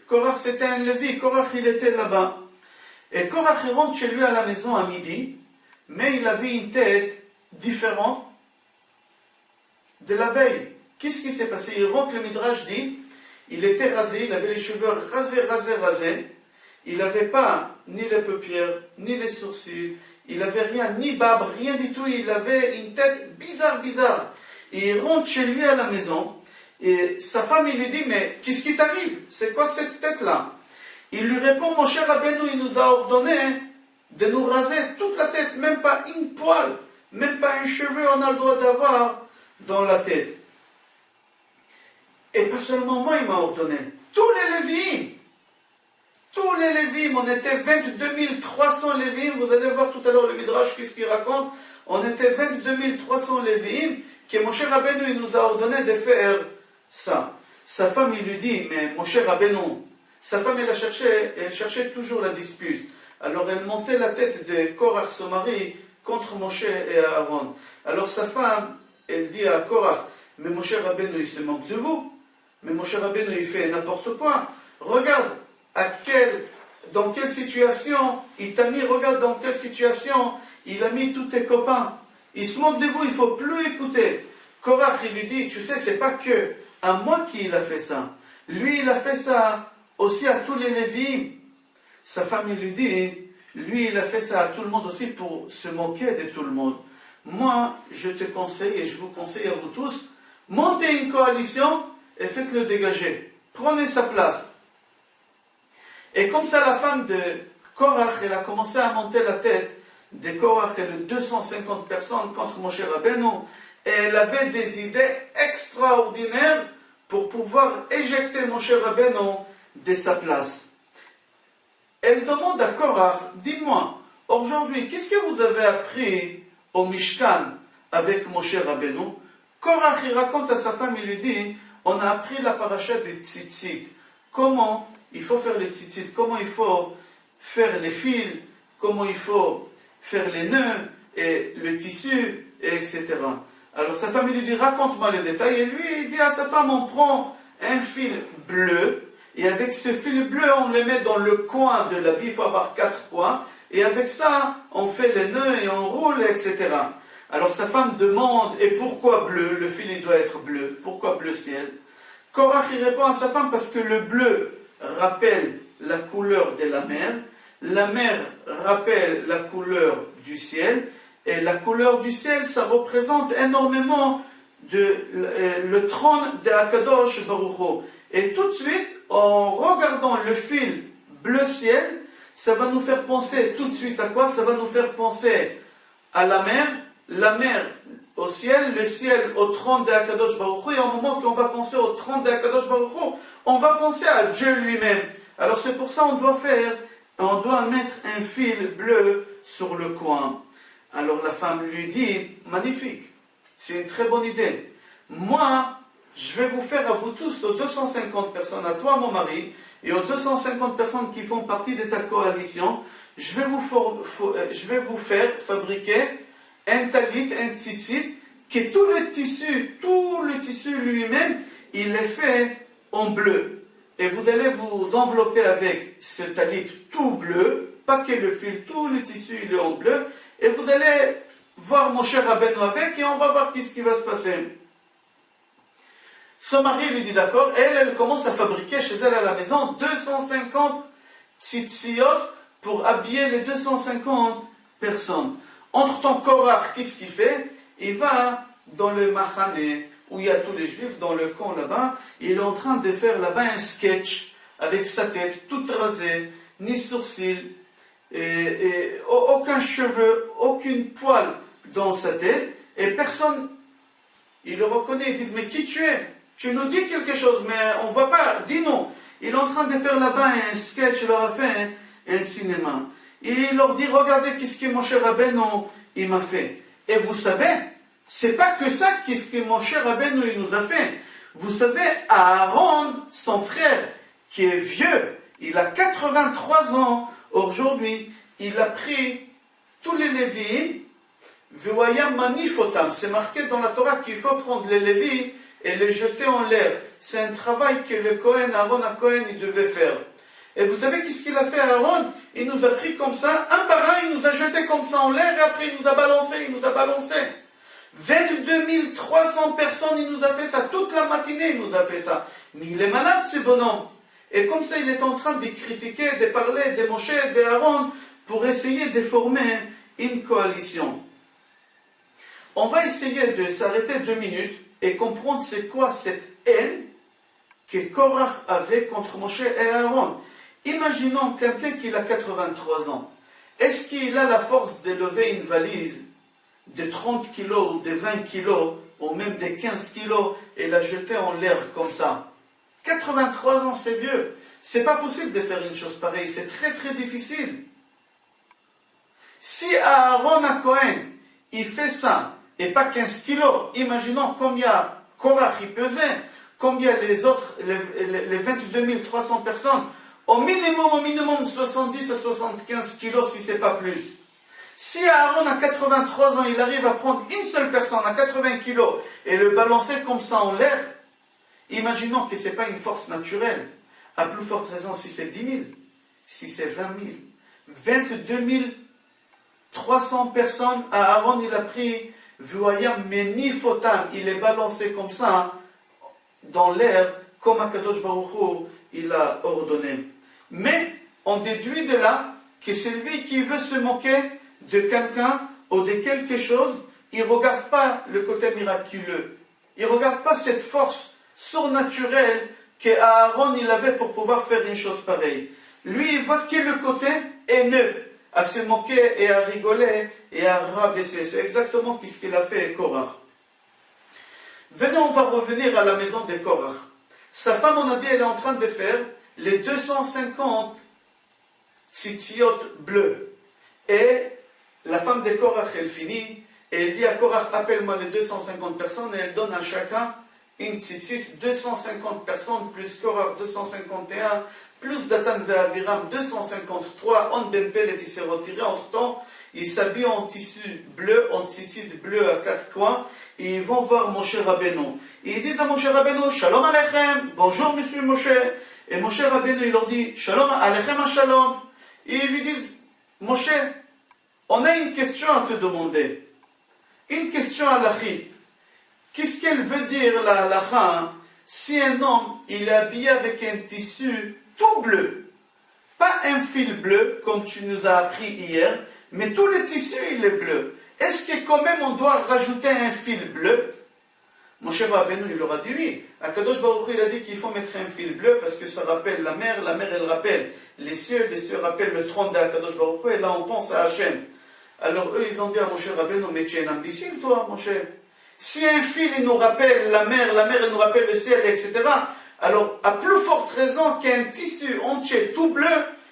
Korach c'était un Lévi, Korach il était là-bas. Et Korach il rentre chez lui à la maison à midi, mais il avait une tête différente de la veille. Qu'est-ce qui s'est passé? Il rentre, le Midrash dit, il était rasé, il avait les cheveux rasés. Il n'avait pas ni les paupières, ni les sourcils, il n'avait rien, ni barbe, rien du tout, il avait une tête bizarre. Et il rentre chez lui à la maison, et sa femme il lui dit, mais qu'est-ce qui t'arrive? C'est quoi cette tête-là? Il lui répond, mon cher Rabbeinu, il nous a ordonné de nous raser toute la tête, même pas une poil, même pas un cheveu on a le droit d'avoir dans la tête. Et pas seulement moi, il m'a ordonné, tous les Lévim, on était 22 300 Lévim, vous allez voir tout à l'heure le Midrash, qu'est-ce qu'il raconte, on était 22 300 Lévim, que mon cher Rabbeinu, il nous a ordonné de faire ça. Sa femme, il lui dit, mais mon cher Rabbeinu, sa femme, elle cherchait toujours la dispute. Alors elle montait la tête de Korach, son mari, contre Moshe et Aaron. Alors sa femme, elle dit à Korach, mais mon cher Rabbeinu, il se moque de vous. Mais mon cher Rabbeinu, il fait n'importe quoi. Regarde, dans quelle situation il t'a mis, regarde dans quelle situation il a mis tous tes copains. Il se moque de vous, il ne faut plus écouter. Korach, il lui dit, tu sais, c'est pas que à moi qu'il a fait ça. Lui, il a fait ça aussi à tous les Lévim. Sa femme, il lui dit, lui, il a fait ça à tout le monde aussi pour se moquer de tout le monde. Moi, je te conseille et je vous conseille à vous tous, montez une coalition et faites-le dégager. Prenez sa place. Et comme ça, la femme de Korach, elle a commencé à monter la tête de Korach et de 250 personnes contre Moshe Rabbeinu. Et elle avait des idées extraordinaires pour pouvoir éjecter Moshe Rabbeinu de sa place. Elle demande à Korach, dis-moi, aujourd'hui, qu'est-ce que vous avez appris au Mishkan avec Moshe Rabbeinu? Korach, il raconte à sa femme, il lui dit, on a appris la paracha des tzitzit. Comment il faut faire les tzitzit, comment il faut faire les fils, comment il faut faire les nœuds, et le tissu, et etc. Alors sa femme lui dit, raconte-moi les détails, et lui il dit à sa femme, on prend un fil bleu, et avec ce fil bleu, on le met dans le coin de l'habit, il faut avoir 4 coins, et avec ça, on fait les nœuds et on roule, etc. Alors sa femme demande, et pourquoi bleu? Le fil il doit être bleu. Pourquoi bleu ciel? Korach il répond à sa femme parce que le bleu rappelle la couleur de la mer rappelle la couleur du ciel, et la couleur du ciel, ça représente énormément le trône de Akadosh Baruch Hu. Et tout de suite, en regardant le fil bleu ciel, ça va nous faire penser tout de suite à quoi? Ça va nous faire penser à la mer au ciel, le ciel au trône de Akadosh Baruch Hu. Et au moment qu'on va penser au trône de Akadosh Baruch Hu, on va penser à Dieu lui-même. Alors c'est pour ça on doit mettre un fil bleu sur le coin. Alors la femme lui dit, magnifique, c'est une très bonne idée. Moi, je vais vous faire à vous tous, aux 250 personnes, à toi mon mari, et aux 250 personnes qui font partie de ta coalition, je vais vous faire fabriquer un talit, un tzitzit, que tout le tissu lui-même, il est fait en bleu. Et vous allez vous envelopper avec ce talit tout bleu, pas que le fil, tout le tissu il est en bleu, et vous allez voir mon cher Rabbeinu avec, et on va voir qu'est-ce qui va se passer. Son mari lui dit d'accord, et elle commence à fabriquer chez elle à la maison 250 tzitziot pour habiller les 250 personnes. Entre-temps, Korach, qu'est-ce qu'il fait? Il va dans le Machane, où il y a tous les juifs, dans le camp là-bas, il est en train de faire là-bas un sketch avec sa tête toute rasée, ni sourcils, et aucun cheveu, aucune poil dans sa tête, et personne, il le reconnaît, ils disent, mais qui tu es? Tu nous dis quelque chose, mais on ne voit pas, dis-nous. Il est en train de faire là-bas un sketch, il leur a fait un cinéma. Il leur dit, regardez qu'est-ce que mon cher Rabbeinu, il m'a fait. Et vous savez, c'est pas que ça qu'est-ce que mon cher Rabbeinu, il nous a fait. Vous savez, Aaron, son frère, qui est vieux, il a 83 ans aujourd'hui, il a pris tous les Lévites, V'voyam manifotam, c'est marqué dans la Torah qu'il faut prendre les Lévites et les jeter en l'air. C'est un travail que le Kohen, Aaron à Kohen, il devait faire. Et vous savez qu'est-ce qu'il a fait Aaron? Il nous a pris comme ça, un par un, il nous a jeté comme ça en l'air, et après il nous a balancé, 22 300 personnes, il nous a fait ça, toute la matinée il nous a fait ça. Mais il est malade ce bonhomme. Et comme ça il est en train de critiquer, de parler de Moshe et d'Aaron pour essayer de former une coalition. On va essayer de s'arrêter 2 minutes et comprendre c'est quoi cette haine que Korach avait contre Moshe et Aaron. Imaginons quelqu'un qui a 83 ans. Est-ce qu'il a la force de lever une valise de 30 kilos ou de 20 kilos ou même de 15 kilos et la jeter en l'air comme ça? 83 ans, c'est vieux. C'est pas possible de faire une chose pareille. C'est très très difficile. Si Aaron à Cohen, il fait ça, et pas 15 kilos, imaginons combien Korach il pesait, combien les autres, les 22 300 personnes, au minimum 70 à 75 kilos si c'est pas plus. Si Aaron à 83 ans, il arrive à prendre une seule personne à 80 kilos et le balancer comme ça en l'air, imaginons que ce n'est pas une force naturelle. À plus forte raison si c'est 10 000, si c'est 20 000. 22 300 personnes, à Aaron il a pris, voyant Menifotam, il est balancé comme ça dans l'air, comme Akadosh Baruch Hu, il a ordonné. Mais on déduit de là que celui qui veut se moquer de quelqu'un ou de quelque chose, il ne regarde pas le côté miraculeux. Il ne regarde pas cette force surnaturelle qu'Aaron il avait pour pouvoir faire une chose pareille. Lui, il voit que le côté haineux, à se moquer et à rigoler et à rabaisser. C'est exactement ce qu'il a fait Korach. Venez, on va revenir à la maison de Korach. Sa femme, on a dit, elle est en train de faire les 250 tzitziot bleus. Et la femme de Korach, elle finit, et elle dit à Korach, appelle-moi les 250 personnes, et elle donne à chacun une tzitzit, 250 personnes, plus Korach 251, plus Datan Ve'aviram 253, on Benpelet, il s'est retiré entre-temps, ils s'habillent en tissu bleu, en tzitzit bleu à 4 coins, et ils vont voir Moshe Rabbeinu. Ils disent à Moshe Rabbeinu, Shalom Aleichem, bonjour monsieur Moshe. Et Moshe Rabbeinu, il leur dit, Shalom, Alechem Shalom. Et ils lui disent, Moshe, on a une question à te demander. Une question halachique. Qu'est-ce qu'elle veut dire la halakha si un homme, il est habillé avec un tissu tout bleu? Pas un fil bleu, comme tu nous as appris hier, mais tout le tissu, il est bleu. Est-ce que quand même on doit rajouter un fil bleu? Moshe Rabbeinu, il leur a dit oui. Akadosh Baruch Hu, il a dit qu'il faut mettre un fil bleu parce que ça rappelle la mer, elle rappelle les cieux rappellent le trône d'Akadosh Baruch Hu, et là on pense à Hachem. Alors eux, ils ont dit à Moshe Rabbeinu, mais tu es un imbécile toi, Moshe. Si un fil, il nous rappelle la mer, elle nous rappelle le ciel, etc., alors à plus forte raison qu'un tissu entier tout bleu,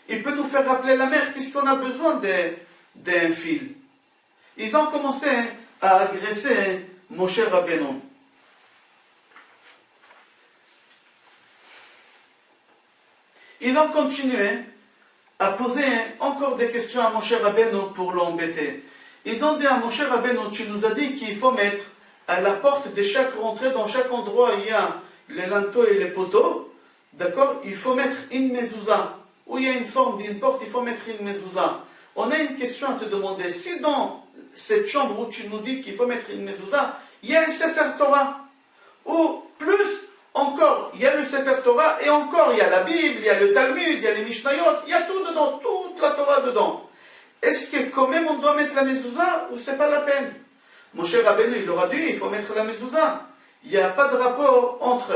il peut nous faire rappeler la mer, puisqu'on a besoin d'un fil. Ils ont commencé à agresser Moshe Rabbeinu. Ils ont continué à poser encore des questions à Moshe Rabbeinu pour l'embêter. Ils ont dit à Moshe Rabbeinu, tu nous as dit qu'il faut mettre à la porte de chaque rentrée, dans chaque endroit il y a les linteaux et les poteaux, d'accord, il faut mettre une mezouza. Où il y a une forme d'une porte, il faut mettre une mezouza. On a une question à te demander. Si dans cette chambre où tu nous dis qu'il faut mettre une mezouza, il y a un Sefer Torah, ou plus encore, il y a le Sefer Torah, et encore, il y a la Bible, il y a le Talmud, il y a les Mishnayot, il y a tout dedans, toute la Torah dedans. Est-ce que quand même on doit mettre la mezouza, ou c'est pas la peine? Moshe Rabbeinu, il leur a dit, il faut mettre la mezouza. Il n'y a pas de rapport entre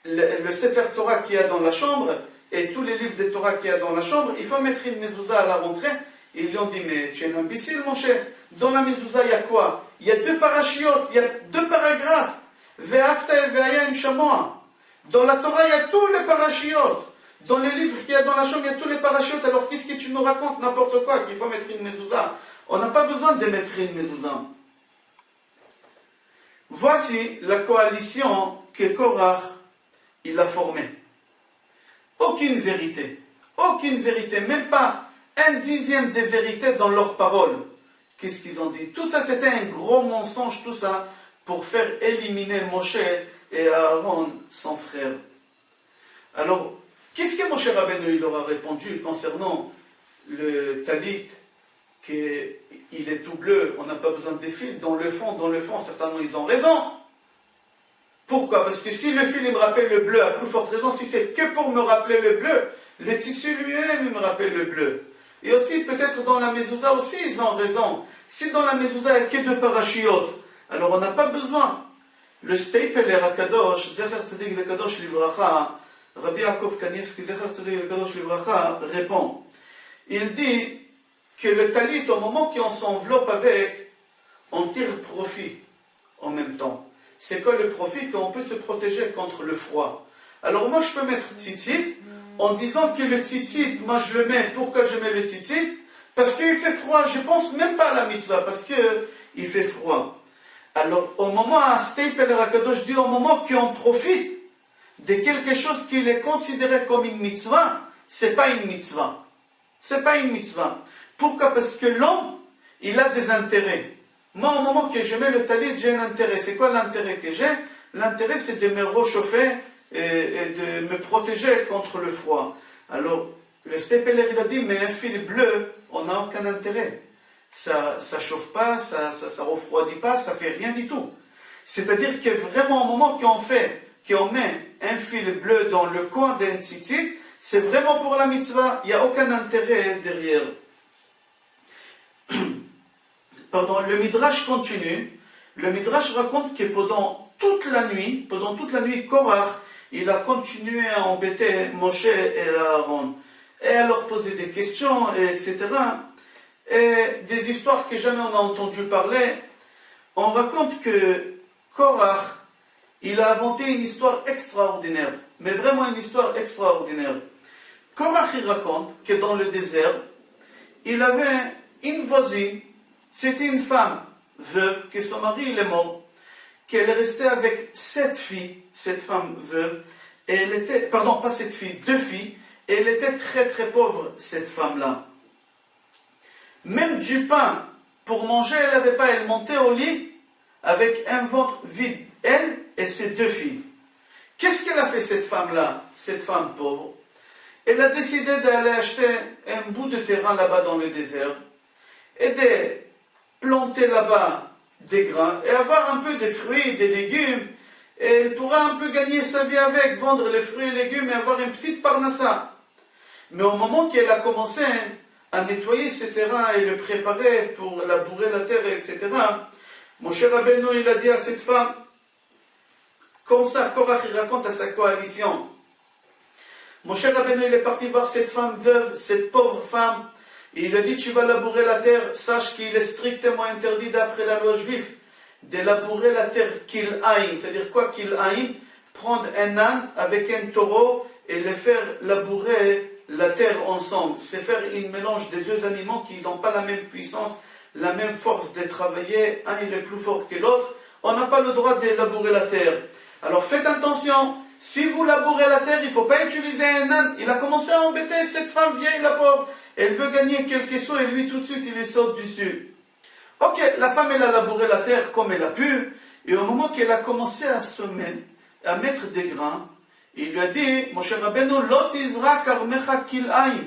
le Sefer Torah qu'il y a dans la chambre et tous les livres de Torah qu'il y a dans la chambre. Il faut mettre une mezouza à la rentrée. Et ils lui ont dit, mais tu es un imbécile, Moshe. Dans la mezouza, il y a quoi? Il y a 2 parachiotes, il y a 2 paragraphes. Ve'afta et ve'ayim shamoa. Dans la Torah, il y a tous les parachiotes. Dans les livres qu'il y a dans la chambre, il y a tous les parachiotes. Alors qu'est-ce que tu nous racontes? N'importe quoi, qu'il faut mettre une mezouza. On n'a pas besoin de mettre une mezouza. Voici la coalition que Korach, il a formée. Aucune vérité, même pas un dixième de vérité dans leurs paroles. Qu'est-ce qu'ils ont dit? Tout ça, c'était un gros mensonge, tout ça, pour faire éliminer Moshe et Aaron, son frère. Alors, qu'est-ce que Moshe Rabbeinu il leur a répondu concernant le talit, qu'il est tout bleu, on n'a pas besoin de fil, dans le fond, certainement ils ont raison. Pourquoi? Parce que si le fil il me rappelle le bleu, à plus forte raison, si c'est que pour me rappeler le bleu, le tissu lui-même il me rappelle le bleu. Et aussi, peut-être dans la mezouza aussi, ils ont raison. Si dans la mezouza il n'y a que 2 parachiotes, alors on n'a pas besoin. Le Stapler Akadosh, Zecher Tzadik Lekadosh Livracha, Rabbi Yaakov Kanievski, Zecher Tzadik Lekadosh Livracha, répond. Il dit que le talit, au moment qu'on s'enveloppe avec, on tire profit en même temps. C'est quoi le profit? Qu'on peut se protéger contre le froid. Alors moi je peux mettre tzitzit en disant que le tzitzit, moi je le mets. Pourquoi je mets le tzitzit? Parce qu'il fait froid. Je pense même pas à la mitzvah parce qu'il fait froid. Alors au moment, à Stapler Akadosh dit au moment qu'on profite de quelque chose qui est considéré comme une mitzvah, c'est pas une mitzvah. C'est pas une mitzvah. Pourquoi? Parce que l'homme, il a des intérêts. Moi, au moment que je mets le talit, j'ai un intérêt. C'est quoi l'intérêt que j'ai? L'intérêt, c'est de me réchauffer et de me protéger contre le froid. Alors, le Stapler, il a dit, mais un fil bleu, on n'a aucun intérêt. Ça chauffe pas, ça refroidit pas, ça fait rien du tout. C'est-à-dire que vraiment, au moment qu'on met un fil bleu dans le coin d'un tzitzit, c'est vraiment pour la mitzvah. Il n'y a aucun intérêt derrière. Pardon, le Midrash continue. Le Midrash raconte que pendant toute la nuit, Korach, il a continué à embêter Moshe et Aaron. Et à leur poser des questions, etc. Et des histoires que jamais on a entendu parler. On raconte que Korach, il a inventé une histoire extraordinaire. Mais vraiment une histoire extraordinaire. Korach, il raconte que dans le désert, il avait une voisine. C'était une femme veuve, que son mari il est mort, qu'elle est restée avec 7 filles, cette femme veuve, et elle était, pardon, pas 7 filles, 2 filles, et elle était très très pauvre, cette femme-là. Même du pain pour manger, elle n'avait pas, elle montait au lit avec un ventre vide, elle et ses 2 filles. Qu'est-ce qu'elle a fait cette femme-là, cette femme pauvre? Elle a décidé d'aller acheter un bout de terrain là-bas dans le désert et de planter là-bas des grains et avoir un peu de fruits, des légumes. Et elle pourra un peu gagner sa vie avec, vendre les fruits et légumes et avoir une petite parnassa. Mais au moment qu'elle a commencé à nettoyer ce terrain et le préparer pour labourer la terre, etc., mon cher Rabbeinu, il a dit à cette femme, comme ça, Korach, il raconte à sa coalition, mon cher Rabbeinu, il est parti voir cette femme veuve, cette pauvre femme, et il lui a dit, tu vas labourer la terre, sache qu'il est strictement interdit d'après la loi juive de labourer la terre kil'aïm. C'est-à-dire quoi kil'aïm? Prendre un âne avec un taureau et les faire labourer la terre ensemble. C'est faire un mélange des deux animaux qui n'ont pas la même puissance, la même force de travailler. Un il est plus fort que l'autre. On n'a pas le droit de labourer la terre. Alors faites attention. Si vous labourez la terre, il ne faut pas utiliser un âne. Il a commencé à embêter cette femme vieille, la pauvre. Elle veut gagner quelques sous et lui tout de suite il lui saute dessus. Ok, la femme elle a labouré la terre comme elle a pu. Et au moment qu'elle a commencé à semer, à mettre des grains, il lui a dit, mon cher Rabbeinu, Lot Izra Karmecha Kil'aim.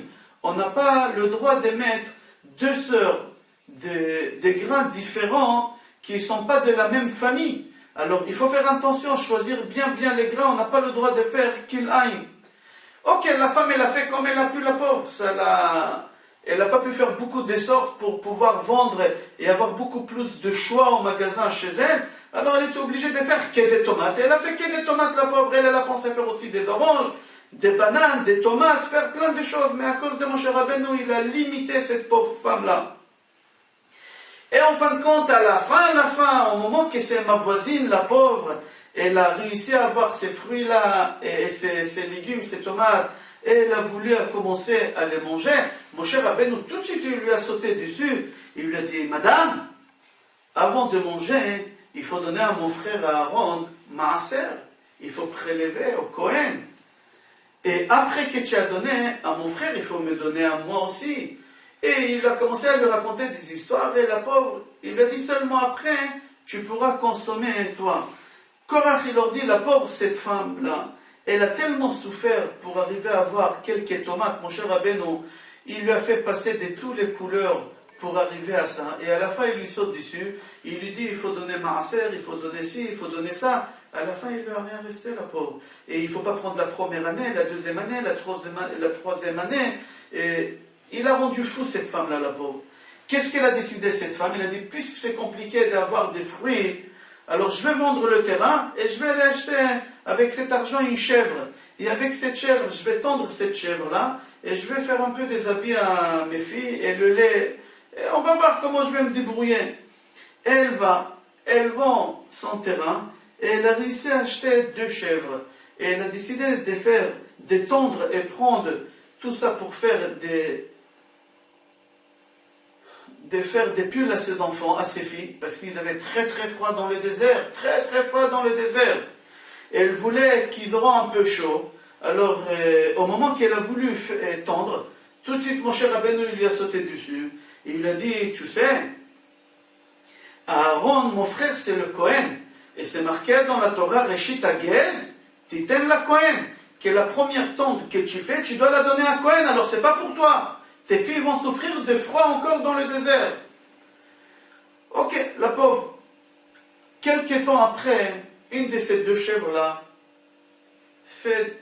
On n'a pas le droit de mettre deux sœurs, des grains différents qui ne sont pas de la même famille. Alors il faut faire attention, choisir bien les grains, on n'a pas le droit de faire Kil'aim. Ok, la femme elle a fait comme elle a pu, la pauvre. Elle n'a pas pu faire beaucoup d'efforts pour pouvoir vendre et avoir beaucoup plus de choix au magasin chez elle. Alors elle était obligée de faire que des tomates. Et elle a fait que des tomates, la pauvre. Elle a pensé faire aussi des oranges, des bananes, des tomates, faire plein de choses. Mais à cause de mon cher Rabbeinu, il a limité cette pauvre femme-là. Et en fin de compte, à la fin, au moment que c'est ma voisine, la pauvre, elle a réussi à avoir ces fruits-là, et ces légumes, ces tomates, et elle a voulu commencer à les manger. Mon cher Rabbeinu, tout de suite, il lui a sauté dessus. Il lui a dit, Madame, avant de manger, il faut donner à mon frère Aaron maaser. Il faut prélever au Kohen. Et après que tu as donné à mon frère, il faut me donner à moi aussi. Et il a commencé à lui raconter des histoires, et la pauvre, il lui a dit seulement après, tu pourras consommer toi. Korach, il leur dit, la pauvre, cette femme-là, elle a tellement souffert pour arriver à avoir quelques tomates, mon cher Rabbeinu, il lui a fait passer de toutes les couleurs pour arriver à ça. Et à la fin, il lui saute dessus, il lui dit, il faut donner maaser, il faut donner ci, il faut donner ça. À la fin, il ne lui a rien resté, la pauvre. Et il ne faut pas prendre la première année, la deuxième année, la troisième année. Et il a rendu fou cette femme-là, la pauvre. Qu'est-ce qu'elle a décidé, cette femme? Elle a dit, puisque c'est compliqué d'avoir des fruits, alors je vais vendre le terrain et je vais aller acheter avec cet argent une chèvre. Et avec cette chèvre, je vais tendre cette chèvre-là et je vais faire un peu des habits à mes filles et le lait. Et on va voir comment je vais me débrouiller. Elle vend son terrain et elle a réussi à acheter 2 chèvres. Et elle a décidé de tondre et prendre tout ça pour faire des pulls à ses enfants, à ses filles, parce qu'ils avaient très froid dans le désert, très froid dans le désert. Et elle voulait qu'ils auront un peu chaud. Alors, au moment qu'elle a voulu tendre, tout de suite, mon cher Rabbeinu, il lui a sauté dessus. Il lui a dit, tu sais, Aaron, mon frère, c'est le Kohen. Et c'est marqué dans la Torah, Reshit Hagez, Titen la Kohen, que la première tente que tu fais, tu dois la donner à Kohen, alors c'est pas pour toi. Tes filles vont souffrir de froid encore dans le désert. Ok, la pauvre. Quelques temps après, une de ces 2 chèvres-là elle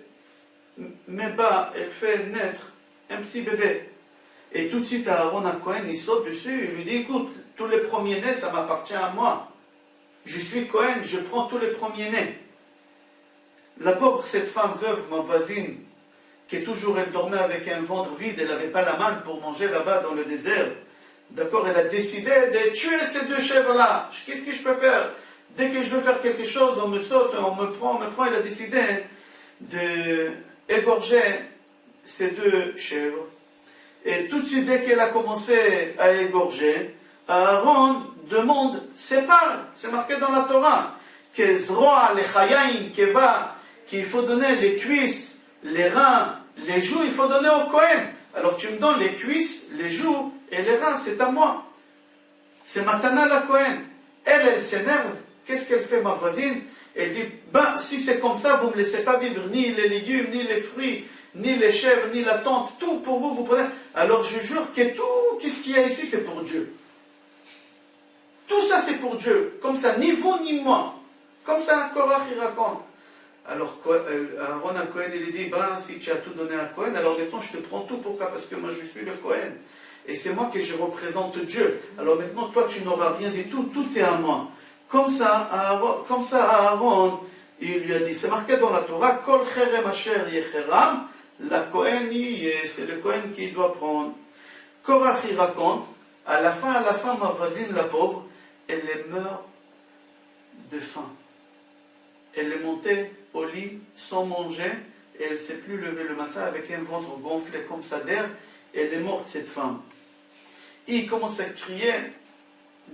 fait naître un petit bébé. Et tout de suite, Aaron à Cohen, il saute dessus, il lui dit, écoute, tous les premiers-nés, ça m'appartient à moi. Je suis Cohen, je prends tous les premiers-nés. La pauvre, cette femme veuve, ma voisine, qui toujours, elle dormait avec un ventre vide, elle n'avait pas la main pour manger là-bas dans le désert. D'accord, elle a décidé de tuer ces 2 chèvres-là. Qu'est-ce que je peux faire? Dès que je veux faire quelque chose, on me saute, on me prend. Elle a décidé d'égorger ces 2 chèvres. Et tout de suite, dès qu'elle a commencé à égorger, Aaron demande, sépare, c'est marqué dans la Torah, que Zroa, les Chayaim, qu'il faut donner les cuisses, les reins, les joues, il faut donner au Kohen. Alors tu me donnes les cuisses, les joues et les reins, c'est à moi. C'est Matana la Kohen. Elle s'énerve. Qu'est-ce qu'elle fait, ma voisine? Elle dit, ben, si c'est comme ça, vous ne me laissez pas vivre ni les légumes, ni les fruits, ni les chèvres, ni la tente, tout pour vous, vous prenez. Alors je jure que tout ce qu'il y a ici, c'est pour Dieu. Tout ça, c'est pour Dieu. Comme ça, ni vous, ni moi. Comme ça, Korach, il raconte. Alors Aaron à Cohen, il dit, ben, si tu as tout donné à Cohen, alors maintenant je te prends tout. Pourquoi? Parce que moi je suis le Cohen. Et c'est moi que je représente Dieu. Alors maintenant, toi, tu n'auras rien du tout. Tout est à moi. Comme ça, Aaron, il lui a dit, c'est marqué dans la Torah, Kol cherem asher yecheram, la Cohen, c'est le Cohen qui doit prendre. Korach, il raconte, à la fin, ma voisine, la pauvre, elle meurt de faim. Elle est montée au lit sans manger, et elle ne s'est plus levée le matin avec un ventre gonflé comme ça d'air. Elle est morte, cette femme. Il commence à crier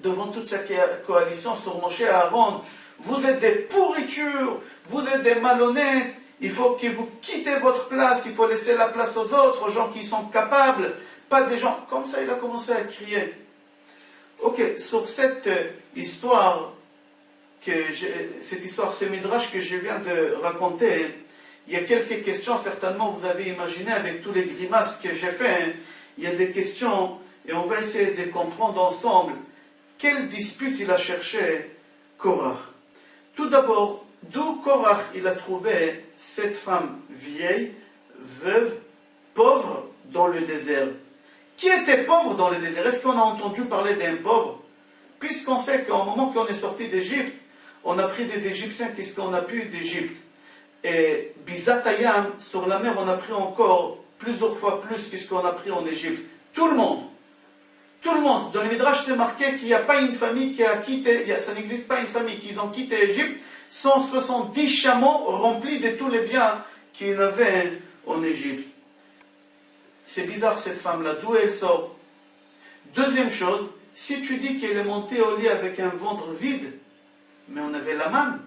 devant toute sa coalition sur Moshe et Aaron, vous êtes des pourritures, vous êtes des malhonnêtes, il faut que vous quittez votre place, il faut laisser la place aux autres, aux gens qui sont capables, pas des gens... Comme ça, il a commencé à crier. Ok, sur cette histoire, ce midrash que je viens de raconter, il y a quelques questions, certainement vous avez imaginé avec tous les grimaces que j'ai fait, il y a des questions, et on va essayer de comprendre ensemble quelle dispute il a cherché Korach. Tout d'abord, d'où Korach il a trouvé cette femme vieille, veuve, pauvre dans le désert. Qui était pauvre dans le désert? Est-ce qu'on a entendu parler d'un pauvre? Puisqu'on sait qu'au moment qu'on est sorti d'Égypte, on a pris des Égyptiens, qu'est-ce qu'on a pu d'Égypte? Et Bizatayam, sur la mer, on a pris encore plusieurs fois plus que ce qu'on a pris en Égypte. Tout le monde. Tout le monde. Dans le Midrash, c'est marqué qu'il n'y a pas une famille qui a quitté, ça n'existe pas une famille qui ont quitté Égypte, 170 chameaux remplis de tous les biens qu'il y avait en Égypte. C'est bizarre cette femme-là, d'où elle sort? Deuxième chose, si tu dis qu'elle est montée au lit avec un ventre vide, mais on avait la manne,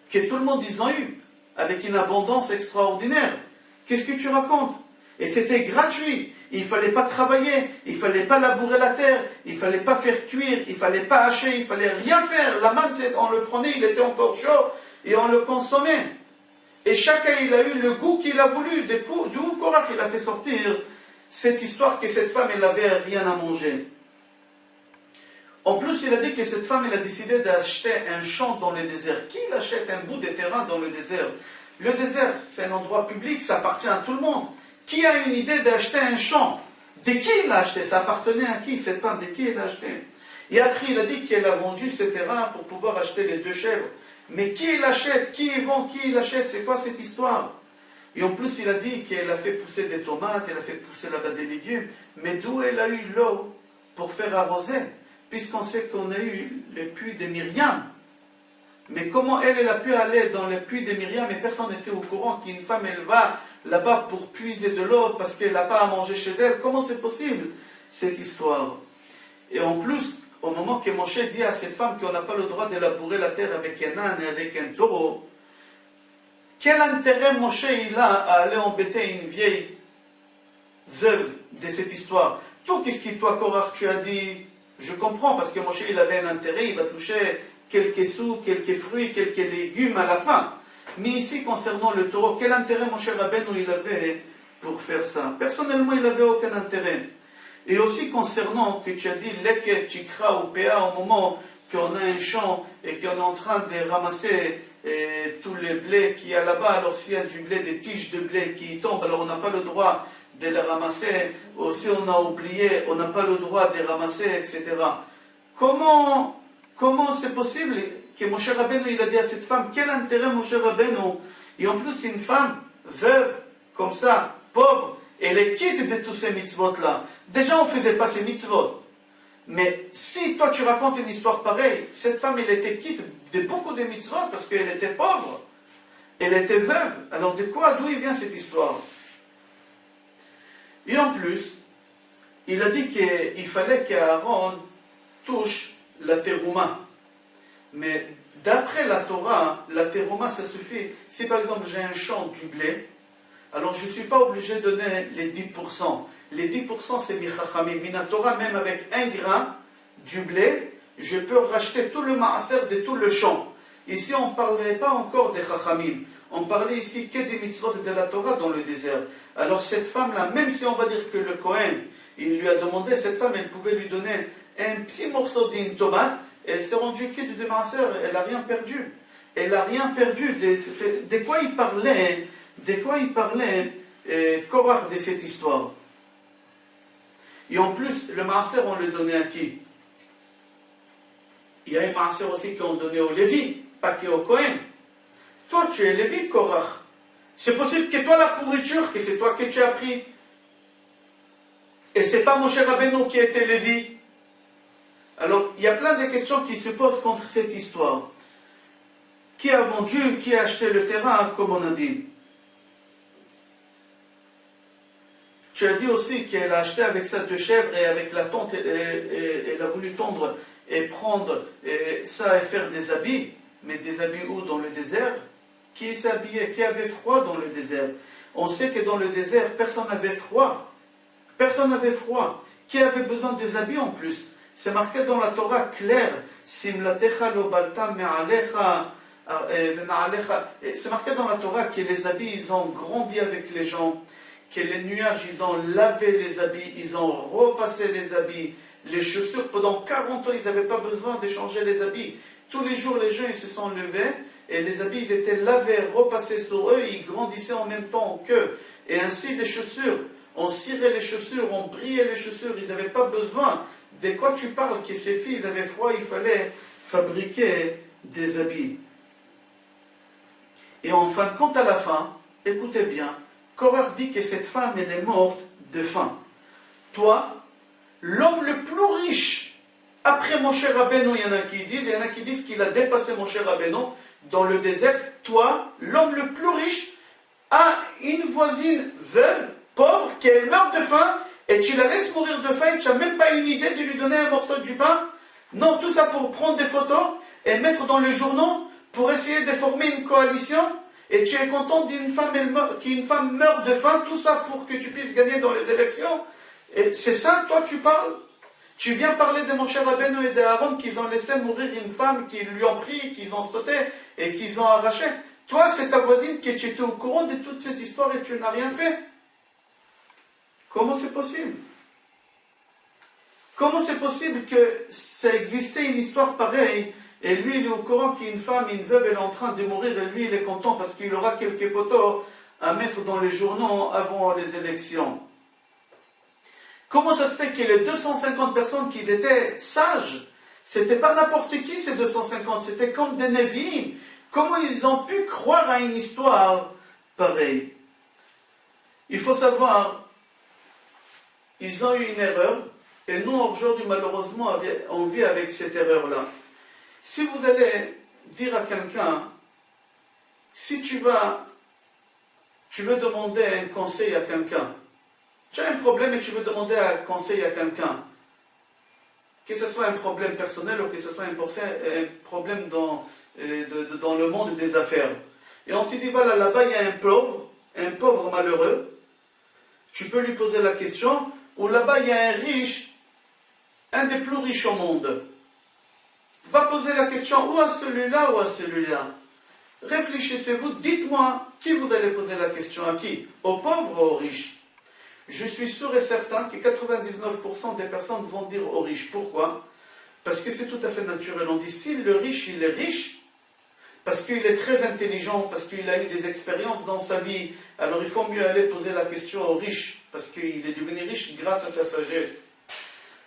que tout le monde ils ont eu, avec une abondance extraordinaire. Qu'est-ce que tu racontes? Et c'était gratuit. Il ne fallait pas travailler, il ne fallait pas labourer la terre, il ne fallait pas faire cuire, il ne fallait pas hacher, il ne fallait rien faire. La manne, on le prenait, il était encore chaud, et on le consommait. Et chacun, il a eu le goût qu'il a voulu. D'où Korach, il a fait sortir cette histoire que cette femme, elle n'avait rien à manger. En plus, il a dit que cette femme, elle a décidé d'acheter un champ dans le désert. Qui achète un bout de terrain dans le désert? Le désert, c'est un endroit public, ça appartient à tout le monde. Qui a une idée d'acheter un champ? De qui il l'a acheté? Ça appartenait à qui, cette femme? De qui il l'a acheté? Et après, il a dit qu'elle a vendu ce terrain pour pouvoir acheter les 2 chèvres. Mais qui l'achète? Qui y vend? Qui l'achète? C'est quoi cette histoire? Et en plus, il a dit qu'elle a fait pousser des tomates, elle a fait pousser là-bas des légumes. Mais d'où elle a eu l'eau pour faire arroser? Puisqu'on sait qu'on a eu le puits de Myriam. Mais comment elle a pu aller dans le puits de Myriam et personne n'était au courant qu'une femme, elle va là-bas pour puiser de l'eau parce qu'elle n'a pas à manger chez elle? Comment c'est possible, cette histoire? Et en plus, au moment que Moshe dit à cette femme qu'on n'a pas le droit de labourer la terre avec un âne et avec un taureau, quel intérêt Moshe il a à aller embêter une vieille veuve de cette histoire? Tout ce que toi, Korach, tu as dit, je comprends, parce que Moshe il avait un intérêt, il va toucher quelques sous, quelques fruits, quelques légumes à la fin. Mais ici, concernant le taureau, quel intérêt Moshe Rabbeinu il avait pour faire ça? Personnellement, il n'avait aucun intérêt. Et aussi concernant que tu as dit leket, chikra ou péa, au moment qu'on a un champ et qu'on est en train de ramasser tout le blé qu'il y a là-bas, alors s'il y a du blé, des tiges de blé qui tombent, alors on n'a pas le droit de les ramasser. Aussi on a oublié, on n'a pas le droit de les ramasser, etc. Comment c'est possible que Moshe Rabbeinu il a dit à cette femme, quel intérêt Moshe Rabbeinu? Et en plus une femme veuve, comme ça, pauvre, elle est quitte de tous ces mitzvot-là. Déjà, on ne faisait pas ces mitzvot. Mais si toi, tu racontes une histoire pareille, cette femme, elle était quitte de beaucoup de mitzvot parce qu'elle était pauvre. Elle était veuve. Alors, d'où il vient cette histoire? Et en plus, il a dit qu'il fallait qu'Aaron touche la terouma. Mais d'après la Torah, la terouma, ça suffit. Si par exemple, j'ai un champ du blé, alors je ne suis pas obligé de donner les 10%. Les 10% c'est mi-chachamim. Minatora, même avec 1 grain du blé, je peux racheter tout le maaser de tout le champ. Ici, on ne parlait pas encore des Chachamim. On parlait ici que des mitzvot de la Torah dans le désert. Alors cette femme-là, même si on va dire que le Kohen, il lui a demandé, cette femme, elle pouvait lui donner un petit morceau d'une tomate, elle s'est rendue quitte de maaser, elle n'a rien perdu. Elle n'a rien perdu. De quoi il parlait, Korach de cette histoire. Et en plus, le maaser, on le donnait à qui? Il y a un maaser aussi qu'on donnait au Lévi, pas qu'au Kohen. Toi, tu es Lévi, Korach. C'est possible que toi, la pourriture, que c'est toi que tu as pris. Et c'est pas Moshe Rabbeinu qui était Lévi. Alors, il y a plein de questions qui se posent contre cette histoire. Qui a vendu, qui a acheté le terrain, comme on a dit. Tu as dit aussi qu'elle a acheté avec ça 2 chèvres et avec la tente, elle a voulu tondre et prendre ça et faire des habits. Mais des habits où? Dans le désert? Qui s'habillait? Qui avait froid dans le désert? On sait que dans le désert, personne n'avait froid. Personne n'avait froid. Qui avait besoin des habits en plus? C'est marqué dans la Torah clair. Simlatecha lo balta me'alecha. C'est marqué dans la Torah que les habits, ils ont grandi avec les gens. Que les nuages, ils ont lavé les habits. Ils ont repassé les habits. Les chaussures, pendant 40 ans, ils n'avaient pas besoin de changer les habits. Tous les jours, les gens, ils se sont levés. Et les habits, ils étaient lavés, repassés sur eux. Ils grandissaient en même temps qu'eux. Et ainsi, les chaussures. On cirait les chaussures, on brillait les chaussures. Ils n'avaient pas besoin. De quoi tu parles? Que ces filles avaient froid, il fallait fabriquer des habits. Et en fin de compte, à la fin, écoutez bien, Korach dit que cette femme, elle est morte de faim. Toi, l'homme le plus riche, après Moshe Rabbeinu, il y en a qui disent qu'il a dépassé Moshe Rabbeinu dans le désert. Toi, l'homme le plus riche, a une voisine veuve, pauvre, qu'elle meurt de faim, et tu la laisses mourir de faim et tu n'as même pas une idée de lui donner un morceau du pain. Non, tout ça pour prendre des photos et mettre dans les journaux pour essayer de former une coalition. Et tu es content qu'une femme meurt de faim, tout ça pour que tu puisses gagner dans les élections. Et c'est ça, toi, tu parles? Tu viens parler de Moshe Rabbeinu et d'Aaron qu'ils ont laissé mourir une femme, qu'ils lui ont pris, qu'ils ont sauté et qu'ils ont arraché. Toi, c'est ta voisine que tu étais au courant de toute cette histoire et tu n'as rien fait. Comment c'est possible? Comment c'est possible que ça existait une histoire pareille et lui il est au courant qu'une femme, une veuve, elle est en train de mourir et lui il est content parce qu'il aura quelques photos à mettre dans les journaux avant les élections? Comment ça se fait que les 250 personnes qui étaient sages, c'était pas n'importe qui ces 250, c'était comme des Nevi'im. Comment ils ont pu croire à une histoire pareille? Il faut savoir, ils ont eu une erreur, et nous aujourd'hui malheureusement on vit avec cette erreur-là. Si vous allez dire à quelqu'un, si tu veux demander un conseil à quelqu'un, tu as un problème et tu veux demander un conseil à quelqu'un, que ce soit un problème personnel ou que ce soit un problème dans le monde des affaires. Et on te dit, voilà, là-bas il y a un pauvre malheureux, tu peux lui poser la question, ou là-bas il y a un riche, un des plus riches au monde. Va poser la question ou à celui-là ou à celui-là. Réfléchissez-vous, dites-moi qui vous allez poser la question à qui? Aux pauvres ou aux riches? Je suis sûr et certain que 99% des personnes vont dire aux riches. Pourquoi? Parce que c'est tout à fait naturel. On dit si le riche, il est riche, parce qu'il est très intelligent, parce qu'il a eu des expériences dans sa vie, alors il faut mieux aller poser la question aux riches, parce qu'il est devenu riche grâce à sa sagesse.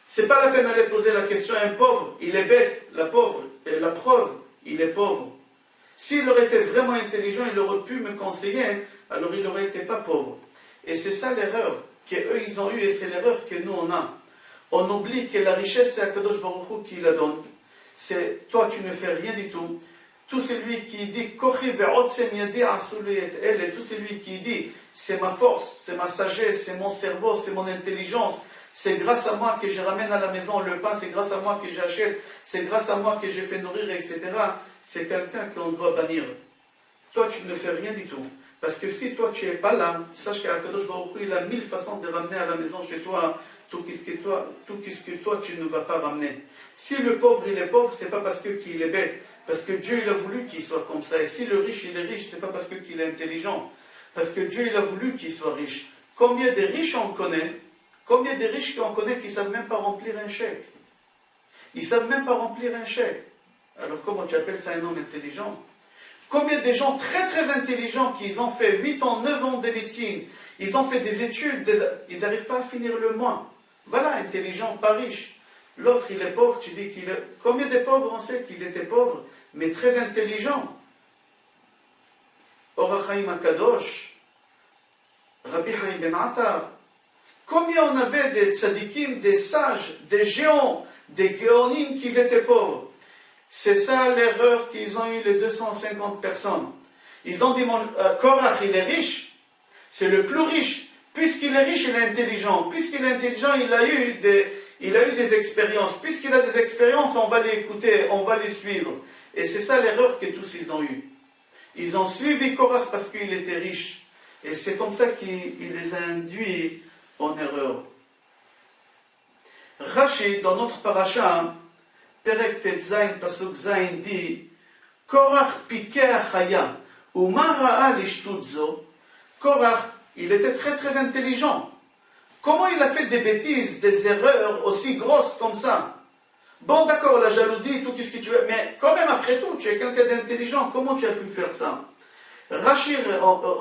C'est pas la peine d'aller poser la question à un pauvre, il est bête, la preuve, il est pauvre. S'il aurait été vraiment intelligent, il aurait pu me conseiller, alors il n'aurait été pas pauvre. Et c'est ça l'erreur qu'eux ils ont eue, et c'est l'erreur que nous on a. On oublie que la richesse, c'est Akadosh Baruch Hu qui la donne. C'est toi, tu ne fais rien du tout. Tout celui qui dit, et tout celui qui dit, c'est ma force, c'est ma sagesse, c'est mon cerveau, c'est mon intelligence, c'est grâce à moi que je ramène à la maison le pain, c'est grâce à moi que j'achète, c'est grâce à moi que je fais nourrir, etc. C'est quelqu'un qu'on doit bannir. Toi, tu ne fais rien du tout. Parce que si toi, tu n'es pas là, sache qu'Akadosh Baruch Hu, il a 1000 façons de ramener à la maison chez toi tout ce que toi, tu ne vas pas ramener. Si le pauvre, il est pauvre, c'est pas parce qu'il est bête, Parce que Dieu, il a voulu qu'il soit comme ça. Et si le riche, il est riche, c'est pas parce qu'il est intelligent. Parce que Dieu, il a voulu qu'il soit riche. Combien de riches on connaît? Combien de riches qu'on connaît qui ne savent même pas remplir un chèque? Ils ne savent même pas remplir un chèque. Alors comment tu appelles ça un homme intelligent? Combien de gens très très intelligents qui ont fait 8 ans, 9 ans de médecine, ils ont fait des études, ils n'arrivent pas à finir le mois. Voilà, intelligent, pas riche. L'autre, il est pauvre, tu dis qu'il est... Combien de pauvres on sait qu'ils étaient pauvres, mais très intelligents? Or HaChaim HaKadosh, Rabbi Chaim Ben Attar, combien on avait des tzadikim, des sages, des géants, des géonim qui étaient pauvres? C'est ça l'erreur qu'ils ont eu les 250 personnes. Ils ont dit, Korach, il est riche, c'est le plus riche. Puisqu'il est riche, il est intelligent. Puisqu'il est intelligent, il a eu des expériences. Puisqu'il a des expériences, on va l'écouter, on va les suivre. Et c'est ça l'erreur que tous ils ont eu. Ils ont suivi Korach parce qu'il était riche. Et c'est comme ça qu'il les a induits en erreur. Rashi, dans notre paracha, Perek Tet Zayin, Pasuk Zayin dit Korach piqué achaya, ou mara'a lishtut zo. Korach, il était très très intelligent. Comment il a fait des bêtises, des erreurs aussi grosses comme ça? Bon, d'accord, la jalousie, tout ce que tu veux, mais quand même, après tout, tu es quelqu'un d'intelligent, comment tu as pu faire ça? Rashi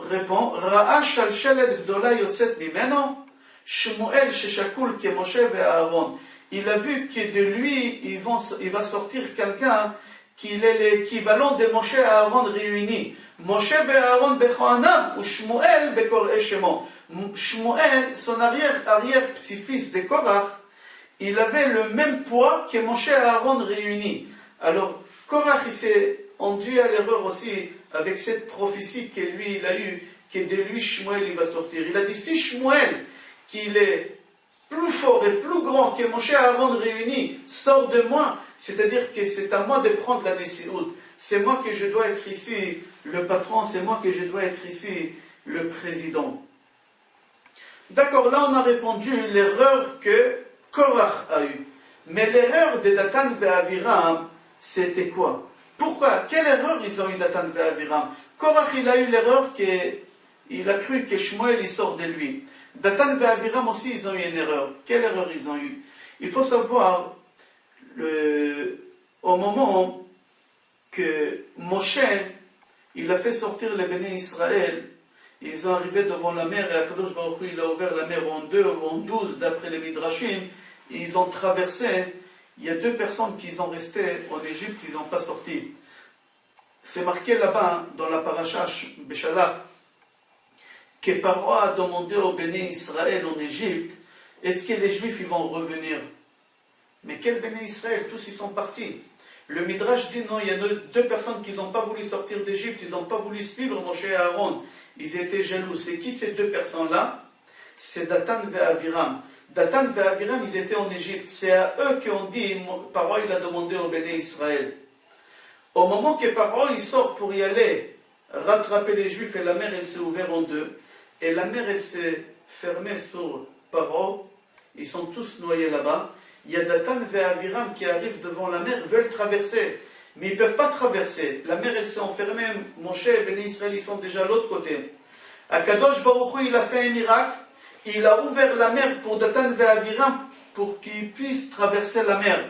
répond Ra'a shalshelet gdola yotzet mimeno, Shmuel sheshakul ke Moshe ve Aaron. Il a vu que de lui, il va sortir quelqu'un qui est l'équivalent de Moshe et Aaron réunis. Moshe et Aaron bechoanav ou Shmuel bekor eshemo. Shmuel, son arrière-petit-fils de Korach, il avait le même poids que Moshe et Aaron réunis. Alors, Korach, il s'est enduit à l'erreur aussi avec cette prophétie que lui, il a eue, que de lui, Shmuel, il va sortir. Il a dit, si Shmuel, qu'il est plus fort et plus grand que Moshe et Aaron réunis, sort de moi, c'est-à-dire que c'est à moi de prendre la décision. C'est moi que je dois être ici le patron, c'est moi que je dois être ici le président. D'accord, là on a répondu l'erreur que Korach a eue. Mais l'erreur de Datan et Aviram, c'était quoi? Pourquoi? Quelle erreur ils ont eu Datan et Aviram? Korach, il a eu l'erreur qu'il a cru que Shmuel il sort de lui. Datan et Aviram aussi, ils ont eu une erreur. Quelle erreur ils ont eu? Il faut savoir, au moment que Moshe, il a fait sortir les béné Israël, ils sont arrivés devant la mer, et Akadosh Baruch Hu, il a ouvert la mer en 2 ou en 12, d'après les Midrashim, ils ont traversé. Il y a 2 personnes qui sont restées en Égypte, ils n'ont pas sorti. C'est marqué là-bas, dans la paracha Beshalach, que Paro a demandé aux béné Israël en Égypte, est-ce que les Juifs ils vont revenir? Mais quel béné Israël? Tous ils sont partis. Le Midrash dit non, il y a 2 personnes qui n'ont pas voulu sortir d'Égypte, ils n'ont pas voulu suivre Moshe et Aaron. Ils étaient jaloux. C'est qui ces 2 personnes-là? C'est Datan et Aviram. Datan et Aviram, ils étaient en Égypte. C'est à eux qu'on dit, Paro il a demandé au béné Israël. Au moment que Paro il sort pour y aller rattraper les Juifs, et la mer elle s'est ouverte en 2, et la mer elle s'est fermée sur Paro, ils sont tous noyés là-bas. Il y a Datan et Aviram qui arrivent devant la mer, veulent traverser, mais ils ne peuvent pas traverser. La mer elle s'est enfermée, Moshe et béné Israël ils sont déjà à l'autre côté. Akadosh Baruch Hu il a fait un miracle, il a ouvert la mer pour Datan et Aviram pour qu'ils puissent traverser la mer.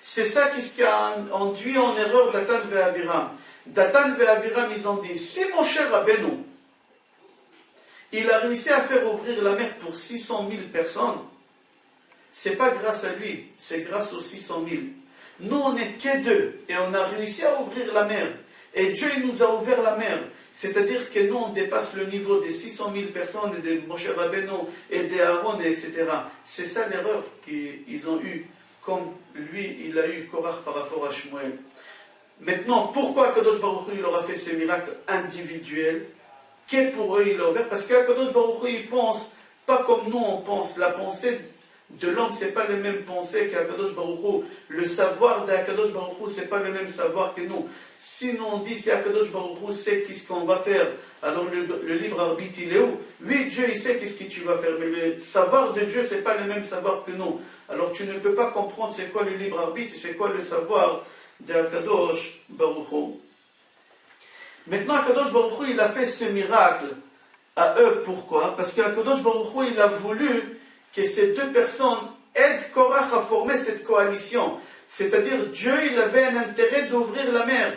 C'est ça qui a induit en erreur Datan et Aviram. Datan et Aviram ils ont dit, si Moshe Rabbeinu il a réussi à faire ouvrir la mer pour 600 000 personnes, c'est pas grâce à lui, c'est grâce aux 600 000. Nous, on n'est que 2, et on a réussi à ouvrir la mer. Et Dieu, il nous a ouvert la mer. C'est-à-dire que nous, on dépasse le niveau des 600 000 personnes, et de Moshe Rabbeinu, et d'Aaron, etc. C'est ça l'erreur qu'ils ont eue, comme lui, il a eu Korach par rapport à Shmuel. Maintenant, pourquoi Kadosh Baruch Hu, il aura fait ce miracle individuel? Qu'est pour eux, il a ouvert? Parce qu'Akadosh Baruch Hu, il pense pas comme nous, on pense. La pensée de l'homme, ce n'est pas les mêmes pensées qu'Akadosh Baruch Hu. Le savoir d'Akadosh Baruch Hu, ce n'est pas le même savoir que nous. Si nous on dit, si Akadosh Baruch Hu sait qu'est-ce qu'on va faire, alors le libre arbitre, il est où? Oui, Dieu, il sait qu'est-ce que tu vas faire, mais le savoir de Dieu, ce n'est pas le même savoir que nous. Alors tu ne peux pas comprendre c'est quoi le libre arbitre, c'est quoi le savoir de Akadosh Baruch Hu. Maintenant, Akadosh Baruch Hu, il a fait ce miracle à eux. Pourquoi? Parce qu'Akadosh Baruch Hu, il a voulu que ces deux personnes aident Korach à former cette coalition. C'est-à-dire, Dieu, il avait un intérêt d'ouvrir la mer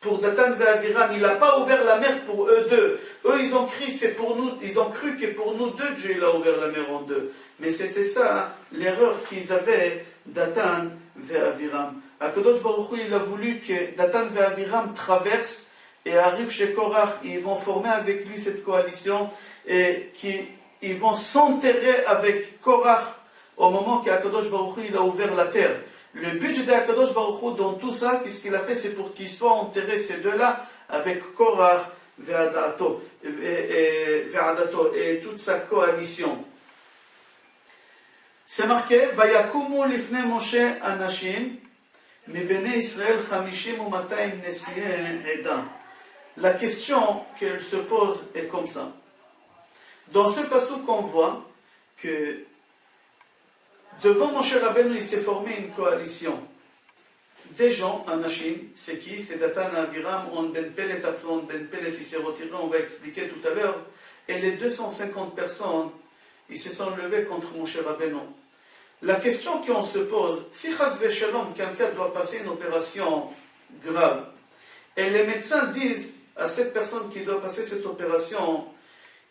pour Datan et Aviram. Il n'a pas ouvert la mer pour eux deux. Eux, ils ont cru, c'est pour nous, ils ont cru que pour nous deux, Dieu, il a ouvert la mer en deux. Mais c'était ça, l'erreur qu'ils avaient, Datan et Aviram. Akadosh Baruch Hu, il a voulu que Datan et Aviram traversent et arrivent chez Korach. Ils vont former avec lui cette coalition et qu'ils vont s'enterrer avec Korach au moment qu'Akadosh Baruch Hu, il a ouvert la terre. Le but de Akadosh Baruch Hu dans tout ça, qu'est-ce qu'il a fait? C'est pour qu'ils soient enterrés, ces deux-là, avec Korach et toute sa coalition. C'est marqué, Vayakumu lifnei Moshe anashim, mibnei Israël 50 ou 200 nesiei eda. La question qu'elle se pose est comme ça. Dans ce passage qu'on voit que devant Moshe Rabbeinu, il s'est formé une coalition. Des gens, Anashim, c'est qui? C'est Datan, Aviram, On Ben Pelet, après On Ben Pelet, il s'est retiré, on va expliquer tout à l'heure. Et les 250 personnes, ils se sont levés contre Moshe Rabbeinu. La question qu'on se pose, si Chas Veshalom, quelqu'un doit passer une opération grave, et les médecins disent à cette personne qui doit passer cette opération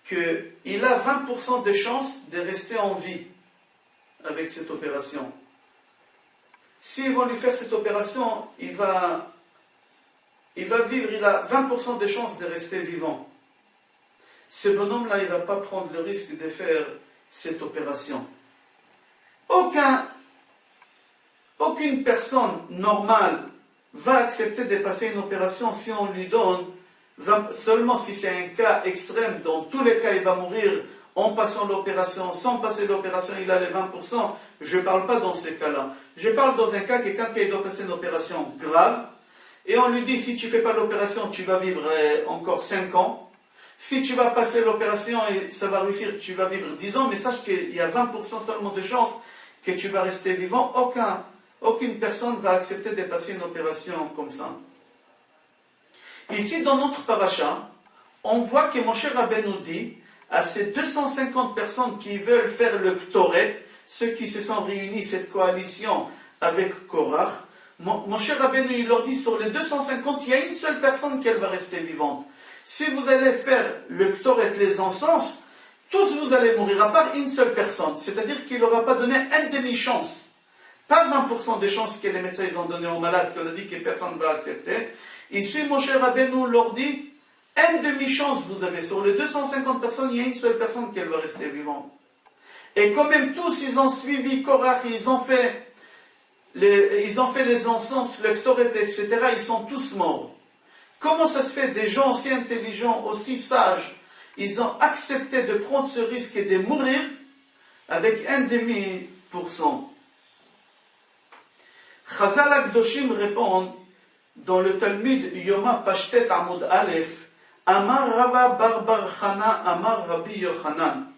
qu'il a 20% de chances de rester en vie avec cette opération. S'ils vont lui faire cette opération, il va vivre, il a 20% de chances de rester vivant. Ce bonhomme-là, il ne va pas prendre le risque de faire cette opération. Aucune personne normale va accepter de passer une opération si on lui donne, seulement si c'est un cas extrême, dans tous les cas il va mourir en passant l'opération, sans passer l'opération il a les 20%, je ne parle pas dans ce cas-là. Je parle dans un cas quelqu'un qui doit passer une opération grave, et on lui dit si tu ne fais pas l'opération, tu vas vivre encore 5 ans. Si tu vas passer l'opération et ça va réussir, tu vas vivre 10 ans, mais sache qu'il y a 20% seulement de chances que tu vas rester vivant. Aucune personne va accepter de passer une opération comme ça. Ici, dans notre paracha, on voit que Moshe Rabbeinu dit à ces 250 personnes qui veulent faire le Ktoret, ceux qui se sont réunis, cette coalition avec Korach, Moshe Rabbeinu il leur dit sur les 250, il y a une seule personne qui va rester vivante. Si vous allez faire le Ktoret, les encens, tous vous allez mourir, à part une seule personne. C'est-à-dire qu'il n'aura pas donné une demi-chance. Pas 20% des chances que les médecins ils ont donné aux malades, qu'on a dit que personne ne va accepter. Ici, Moshe Rabbeinu leur dit, une demi-chance vous avez. Sur les 250 personnes, il y a une seule personne qui va rester vivante. Et quand même tous, ils ont suivi Korach, ils ont fait les encens, le Ktoret, etc. Ils sont tous morts. Comment ça se fait des gens aussi intelligents, aussi sages, ils ont accepté de prendre ce risque et de mourir avec 1,5%. Chazal Akdoshim répond dans le Talmud Yoma Pashtet Amud Aleph, Amar Rava Barbar Chana, Amar Rabbi Yochanan.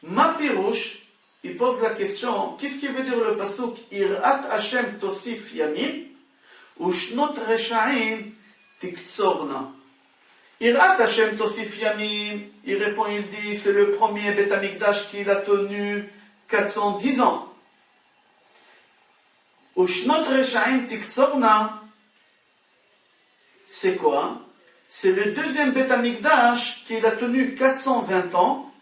Ma pirouche, il pose la question, qu'est-ce qui veut dire le pasuk Irat Hashem Tosif Yamim, ou Shnot Reshaim Tiktzorna. Irat Hashem Tosif Yamim, il répond, il dit, c'est le premier Beth Amikdash qu'il a tenu 410 ans. Ushnot Reshaim Tiktzorna, c'est quoi? C'est le deuxième Beth Amikdash qu'il a tenu 420 ans,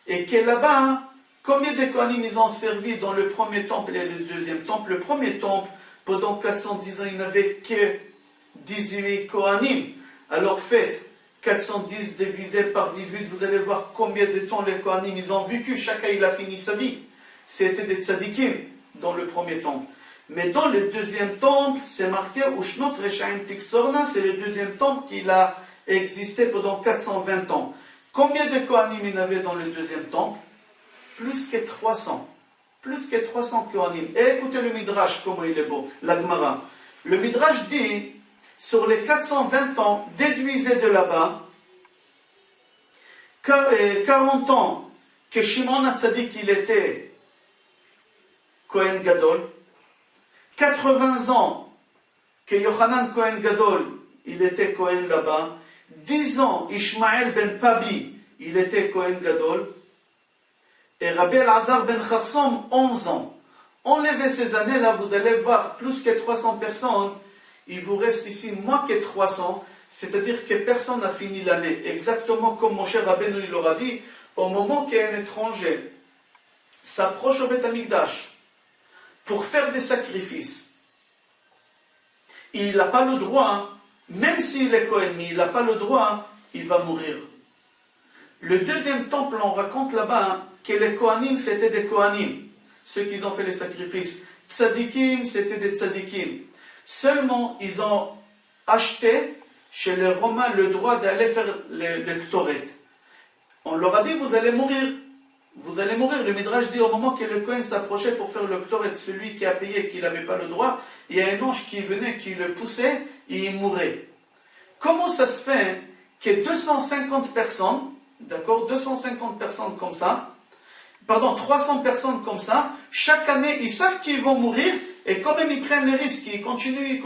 et que là-bas, combien de Kohanim ils ont servi dans le premier temple et le deuxième temple? Le premier temple, pendant 410 ans, il n'avait que 18 Kohanim. Alors faites 410 divisé par 18, vous allez voir combien de temps les Kohanim ils ont vécu. Chacun il a fini sa vie. C'était des tzadikim dans le premier temple. Mais dans le deuxième temple, c'est marqué Ushnot Reshaim Tiktzorna, c'est le deuxième temple qui a existé pendant 420 ans. Combien de Kohanim il y avait dans le deuxième temple? Plus que 300. Plus que 300 Kohanim. Et écoutez le Midrash, comment il est beau, la Gemara. Le Midrash dit, sur les 420 ans, déduisez de là-bas 40 ans que Shimon HaTzadik il était Kohen Gadol, 80 ans que Yochanan Kohen Gadol, il était Kohen là-bas. 10 ans, Ishmael ben Pabi, il était Kohen Gadol. Et Rabbi Elazar ben Kharsom, 11 ans. Enlevez ces années-là, vous allez voir plus que 300 personnes. Il vous reste ici moins que 300. C'est-à-dire que personne n'a fini l'année. Exactement comme mon cher Rabbeinu il l'aura dit, au moment qu'un étranger s'approche au Beth Amikdash pour faire des sacrifices, il n'a pas le droit, même s'il est Kohen, mais il n'a pas le droit, il va mourir. Le deuxième temple, on raconte là-bas que les Kohanim, c'était des Kohanim, ceux qui ont fait les sacrifices. Tzadikim, c'était des Tzadikim. Seulement, ils ont acheté chez les Romains le droit d'aller faire le Ktoret. On leur a dit, vous allez mourir. Vous allez mourir. Le Midrash dit, au moment que le Kohen s'approchait pour faire le Ktoret, celui qui a payé, qui n'avait pas le droit, il y a un ange qui venait, qui le poussait, et il mourait. Comment ça se fait que 250 personnes, d'accord, 250 personnes comme ça, 300 personnes comme ça, chaque année, ils savent qu'ils vont mourir, et quand même ils prennent les risques, ils continuent.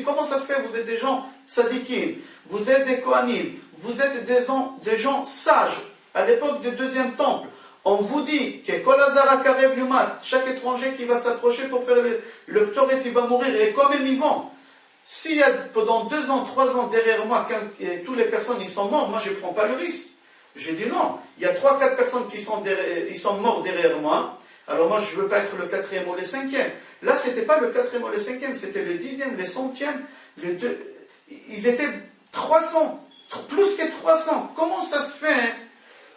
Comment ça se fait? Vous êtes des gens sadikim, vous êtes des kohanim, vous êtes des gens sages. À l'époque du deuxième temple, on vous dit que Kolazara Karev Yumat, chaque étranger qui va s'approcher pour faire le Ktoret, il va mourir, et quand même ils vont. S'il y a pendant 2 ans, 3 ans derrière moi, toutes les personnes ils sont morts, moi je ne prends pas le risque. J'ai dit non, il y a 3-4 personnes qui sont morts derrière moi, alors moi je ne veux pas être le 4e ou le 5e. Là ce n'était pas le 4e ou le 5e, c'était le 10e, le 100e, ils étaient 300, plus que 300. Comment ça se fait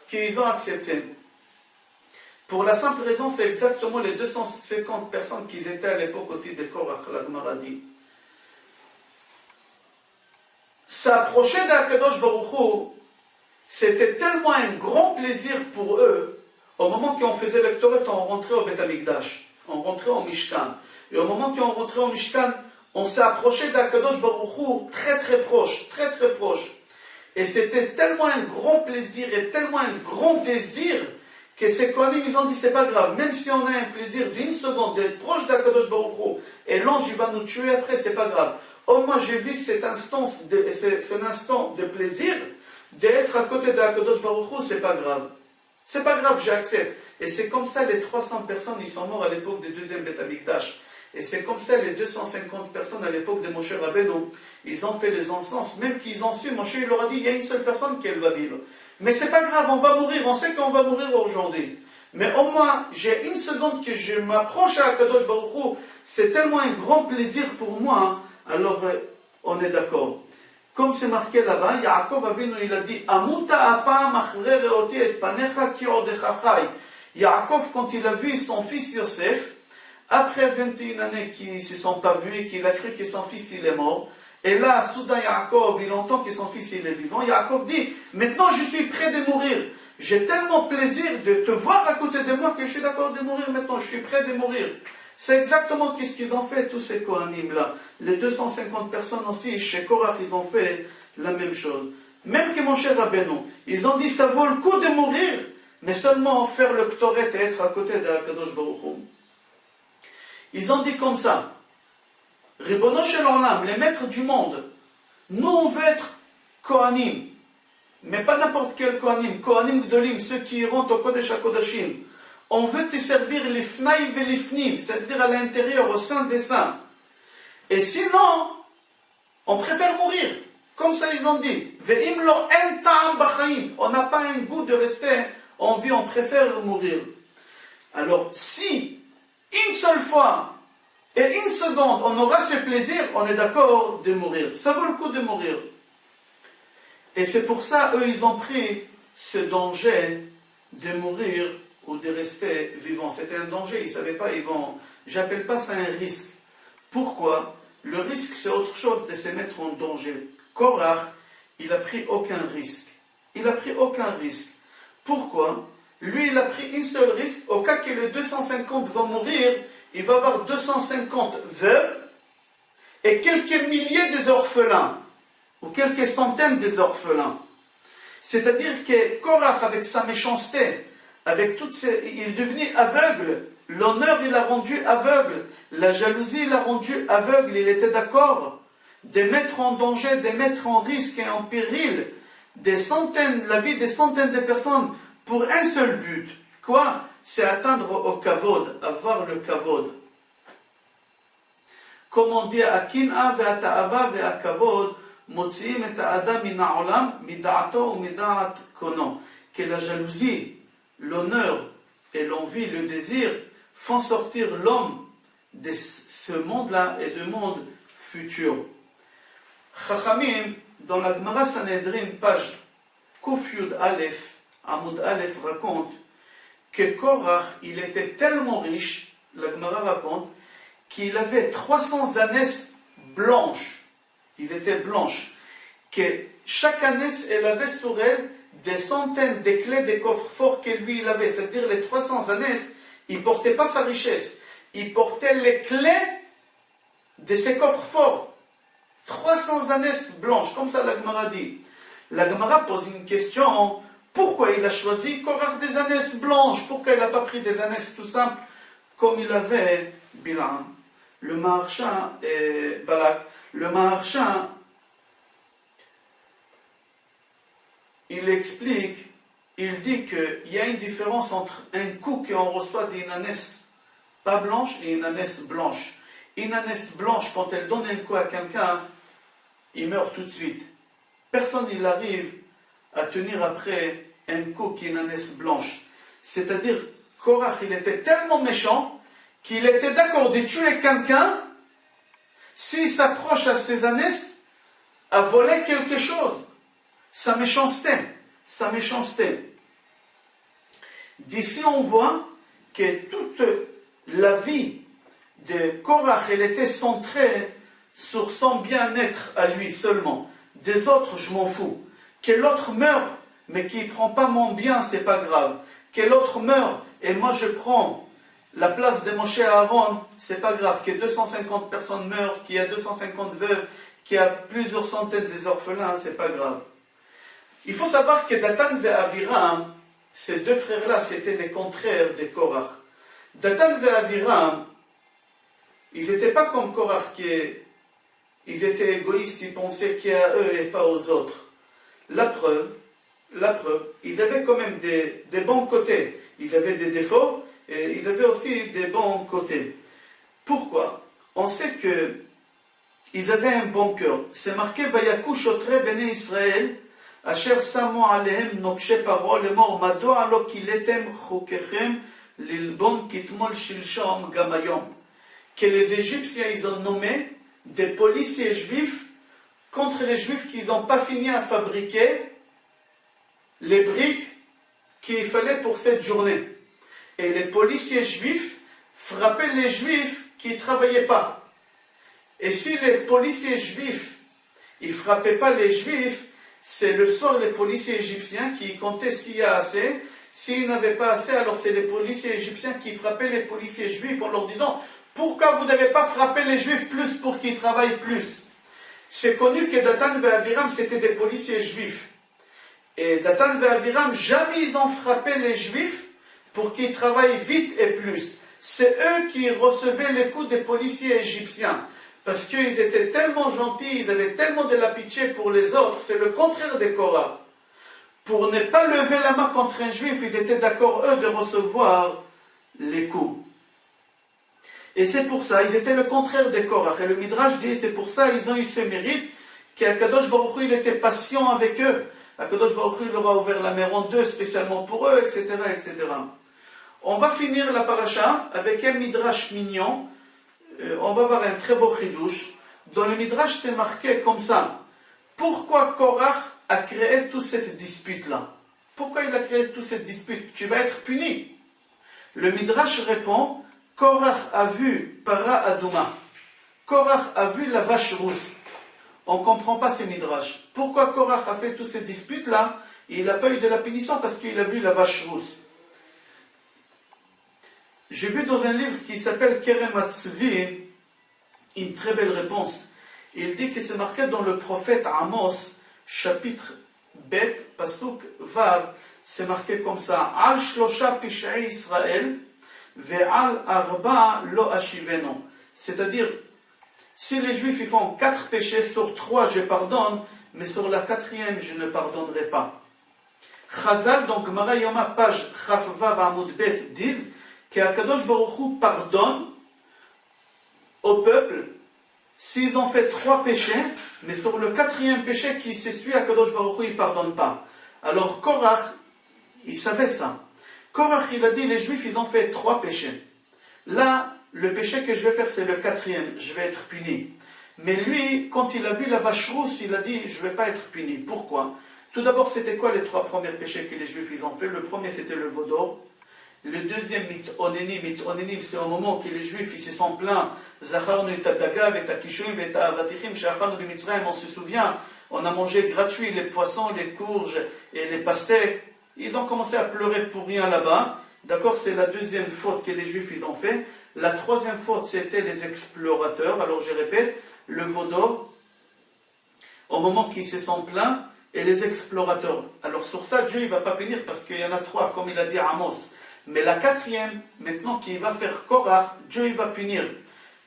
qu'ils ont accepté? Pour la simple raison, c'est exactement les 250 personnes qui étaient à l'époque aussi de Korach, la Gemara dit. S'approcher d'Akadosh Baruch Hu, c'était tellement un grand plaisir pour eux. Au moment qu'on faisait le Ktoret, on rentrait au Beth Amikdash, on rentrait au Mishkan. Et au moment qu'on rentrait au Mishkan, on s'est approché d'Akadosh Baruch Hu très très proche. Et c'était tellement un grand plaisir et tellement un grand désir que ces Kohanim, ils ont dit, c'est pas grave, même si on a un plaisir d'une seconde d'être proche d'Akadosh Baruch Hu, et l'ange il va nous tuer après, c'est pas grave. Au moins j'ai vu cet instant de plaisir d'être à côté d'Akadosh Baruch Hu, c'est pas grave. C'est pas grave, j'accepte. Et c'est comme ça les 300 personnes, ils sont morts à l'époque du deuxième Beth Amikdash. Et c'est comme ça les 250 personnes à l'époque de Moshe Rabbeinu, ils ont fait les encens, même qu'ils ont su, Moshe il leur a dit, il y a une seule personne qui elle va vivre. Mais c'est pas grave, on va mourir, on sait qu'on va mourir aujourd'hui. Mais au moins, j'ai une seconde que je m'approche à Akadosh Baruch Hu, c'est tellement un grand plaisir pour moi, alors on est d'accord. Comme c'est marqué là-bas, Yaakov Avinu il a dit, Amuta apam achre reoti et panecha ki odecha chai. Yaakov, quand il a vu son fils Yosef, après 21 années qu'ils ne se sont pas vus et qu'il a cru que son fils il est mort, et là, soudain Yaakov, il entend que son fils il est vivant, Yaakov dit, maintenant je suis prêt de mourir. J'ai tellement plaisir de te voir à côté de moi que je suis d'accord de mourir maintenant, je suis prêt de mourir. C'est exactement ce qu'ils ont fait, tous ces Kohanim-là. Les 250 personnes aussi, chez Korach, ils ont fait la même chose. Même que mon cher Rabbeinu, ils ont dit, ça vaut le coup de mourir, mais seulement faire le Ktoret et être à côté d'Akadosh Baruch Hu. Ils ont dit comme ça, Ribono Shel Olam, les maîtres du monde, nous on veut être Kohanim, mais pas n'importe quel Kohanim, Kohanim Gdolim, ceux qui rentrent au Kodesh HaKodashim. On veut te servir l'ifnaï ve l'ifnim, c'est-à-dire à l'intérieur, au sein des saints. Et sinon, on préfère mourir. Comme ça ils ont dit. Ve'im lo en ta'am b'chaim. On n'a pas un goût de rester en vie, on préfère mourir. Alors, si une seule fois et une seconde on aura ce plaisir, on est d'accord de mourir. Ça vaut le coup de mourir. Et c'est pour ça, eux, ils ont pris ce danger de mourir ou de rester vivant. C'était un danger, ils ne savaient pas, j'appelle pas ça un risque. Pourquoi? Le risque, c'est autre chose de se mettre en danger. Korach, il n'a pris aucun risque. Il n'a pris aucun risque. Pourquoi? Lui, il a pris un seul risque. Au cas que les 250 vont mourir, il va avoir 250 veuves et quelques milliers des orphelins, ou quelques centaines des orphelins. C'est-à-dire que Korach, avec sa méchanceté, avec toutes ces... Il est devenu aveugle. L'honneur, il l'a rendu aveugle. La jalousie, il l'a rendu aveugle. Il était d'accord de mettre en danger, de mettre en risque et en péril la vie des centaines de personnes pour un seul but. Quoi? C'est atteindre au kavod, avoir le kavod. Comme on dit, Akin'a ve'ata'ava ve'akavod, motsi'im et ha'adam min ha'olam, mida'ato ou mida'at kono. Que la jalousie, l'honneur et l'envie, le désir, font sortir l'homme de ce monde-là et du monde futur. Chachamim, dans la Gemara Sanhedrin, page Kuf Yud Aleph, Amud Aleph raconte que Korach, il était tellement riche, la Gemara raconte, qu'il avait 300 ânesses blanches. Il était blanche. Que chaque ânesse, elle avait sur elle des centaines de clés des coffres forts que lui, il avait. C'est-à-dire les 300 ânesses, il ne portait pas sa richesse. Il portait les clés de ses coffres forts. 300 ânesses blanches, comme ça la Gemara dit. La Gemara pose une question, pourquoi il a choisi Korach des ânesses blanches? Pourquoi il n'a pas pris des ânesses tout simples comme il avait Bilam? Le Maharsha et Balak. Le Maharsha, il explique, il dit qu'il y a une différence entre un coup qu'on reçoit d'une ânesse pas blanche et une ânesse blanche. Une ânesse blanche, quand elle donne un coup à quelqu'un, il meurt tout de suite. Personne il arrive à tenir après un coup qui est une ânesse blanche. C'est-à-dire, Korach, il était tellement méchant qu'il était d'accord de tuer quelqu'un s'il s'approche à ses ânesses à voler quelque chose. Sa méchanceté. Sa méchanceté. D'ici, on voit que toute la vie de Korach, elle était centrée sur son bien-être à lui seulement. Des autres, je m'en fous. Que l'autre meure, mais qu'il ne prend pas mon bien, c'est pas grave. Que l'autre meure, et moi je prends la place de Moshe Aaron, c'est pas grave. Que 250 personnes meurent, qu'il y a 250 veuves, qu'il y a plusieurs centaines des orphelins, c'est pas grave. Il faut savoir que Datan et Aviram, ces deux frères-là, c'était les contraires de Korach. Datan et Aviram, ils n'étaient pas comme Korach, ils étaient égoïstes, ils pensaient qu'il y a eux et pas aux autres. La preuve, ils avaient quand même des bons côtés. Ils avaient des défauts et ils avaient aussi des bons côtés. Pourquoi? On sait qu'ils avaient un bon cœur. C'est marqué Vayaku shotre bene Israël, asher samo alehem nokshe paro lemor mado alo kiletem chokechem lilbon kitmol shilshom gamayom. Que les Égyptiens, ils ont nommé des policiers juifs contre les juifs qui n'ont pas fini à fabriquer les briques qu'il fallait pour cette journée. Et les policiers juifs frappaient les juifs qui ne travaillaient pas. Et si les policiers juifs, ils ne frappaient pas les juifs, c'est le soir les policiers égyptiens qui comptaient s'il y a assez. S'ils n'avaient pas assez, alors c'est les policiers égyptiens qui frappaient les policiers juifs en leur disant « Pourquoi vous n'avez pas frappé les juifs plus pour qu'ils travaillent plus ?» C'est connu que Datan et Aviram, c'était des policiers juifs. Et Datan et Aviram, jamais ils ont frappé les juifs pour qu'ils travaillent vite et plus. C'est eux qui recevaient les coups des policiers égyptiens. Parce qu'ils étaient tellement gentils, ils avaient tellement de la pitié pour les autres. C'est le contraire des Korah. Pour ne pas lever la main contre un juif, ils étaient d'accord, eux, de recevoir les coups. Et c'est pour ça, ils étaient le contraire des Korah. Et le Midrash dit, c'est pour ça ils ont eu ce mérite, qu'Akadosh Baruch Hu, il était patient avec eux. Akadosh Baruch Hu leur a ouvert la mer en deux, spécialement pour eux, etc., etc. On va finir la paracha avec un Midrash mignon. On va voir un très beau chidouche. Dans le Midrash, c'est marqué comme ça. Pourquoi Korach a créé toute cette dispute-là? Pourquoi il a créé toute cette dispute? Tu vas être puni. Le Midrash répond, Korach a vu Para Adouma. Korach a vu la vache rousse. On ne comprend pas ce Midrash. Pourquoi Korach a fait toutes ces disputes-là? Il n'a pas eu de la punition parce qu'il a vu la vache rousse. J'ai vu dans un livre qui s'appelle Kerem Atzvi une très belle réponse. Il dit que c'est marqué dans le prophète Amos, chapitre Bet, Pasuk Vav, c'est marqué comme ça. Al shlosha pish'ei Israël, ve'al arba lo ashivenu. C'est-à-dire, si les Juifs ils font 4 péchés, sur 3 je pardonne, mais sur la 4e je ne pardonnerai pas. Chazal, donc Gemara Yoma, page Chafvav Amud Bet, disent qu'Akadosh Baruch Hu pardonne au peuple s'ils ont fait 3 péchés, mais sur le 4e péché qui s'essuie, Akadosh Baruch Hu il ne pardonne pas. Alors Korach, il savait ça. Korach, il a dit, les Juifs, ils ont fait 3 péchés. Là, le péché que je vais faire, c'est le 4e, je vais être puni. Mais lui, quand il a vu la vache rousse, il a dit, je ne vais pas être puni. Pourquoi? Tout d'abord, c'était quoi les 3 premiers péchés que les Juifs ils ont fait? Le premier, c'était le veau d'or. Le deuxième, Mitonenim, c'est au moment que les Juifs ils se sont plaints. Zacharnu tadaga, vetakishuim, vetavatichim, shacharnu de Mitzrayim, on se souvient, on a mangé gratuit les poissons, les courges et les pastèques. Ils ont commencé à pleurer pour rien là-bas. D'accord, c'est la deuxième faute que les Juifs ils ont fait. La troisième faute, c'était les explorateurs. Alors je répète, le veau d'or, au moment qu'ils se sont plaints, et les explorateurs. Alors sur ça, Dieu ne va pas punir parce qu'il y en a 3, comme il a dit à Amos. Mais la 4e, maintenant qu'il va faire Korach, Dieu il va punir.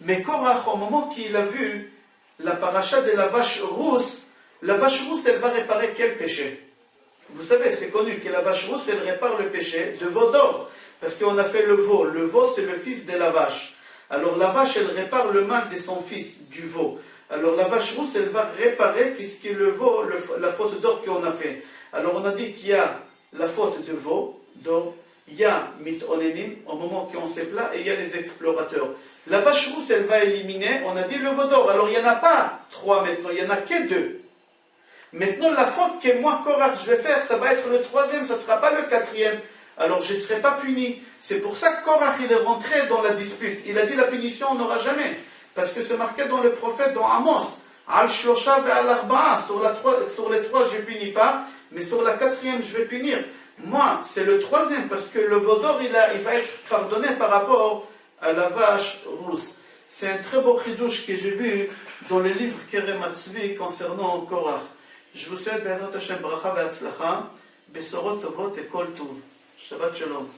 Mais Korach, au moment qu'il a vu la paracha de la vache rousse, elle va réparer quel péché? Vous savez, c'est connu que la vache rousse, elle répare le péché de veau d'or. Parce qu'on a fait le veau. Le veau, c'est le fils de la vache. Alors la vache, elle répare le mal de son fils, du veau. Alors la vache rousse, elle va réparer ce qui est le veau, la faute d'or qu'on a fait. Alors on a dit qu'il y a la faute de veau, d'or, il y a mitonenim, au moment qu'on s'est plaint, et il y a les explorateurs. La vache rousse, elle va éliminer, on a dit le veau d'or. Alors il n'y en a pas 3 maintenant, il n'y en a que 2. Maintenant la faute que moi, Korach, je vais faire, ça va être le 3e, ça ne sera pas le 4e. Alors je ne serai pas puni. C'est pour ça que Korach, il est rentré dans la dispute. Il a dit la punition, on n'aura jamais. Parce que c'est marqué dans le prophète, dans Amos, Al Shlosha ve'al Arba'a, sur les 3 je ne punis pas, mais sur la 4e je vais punir. Moi, c'est le 3e, parce que le veau d'or, il va être pardonné par rapport à la vache rousse. C'est un très beau chidouche que j'ai vu dans le livre Kerem Atzvi concernant Korach. Je vous souhaite, Be'ezrat Hashem, bracha ve'atzlacha, besorot tovot et kol tov. Shabbat shalom.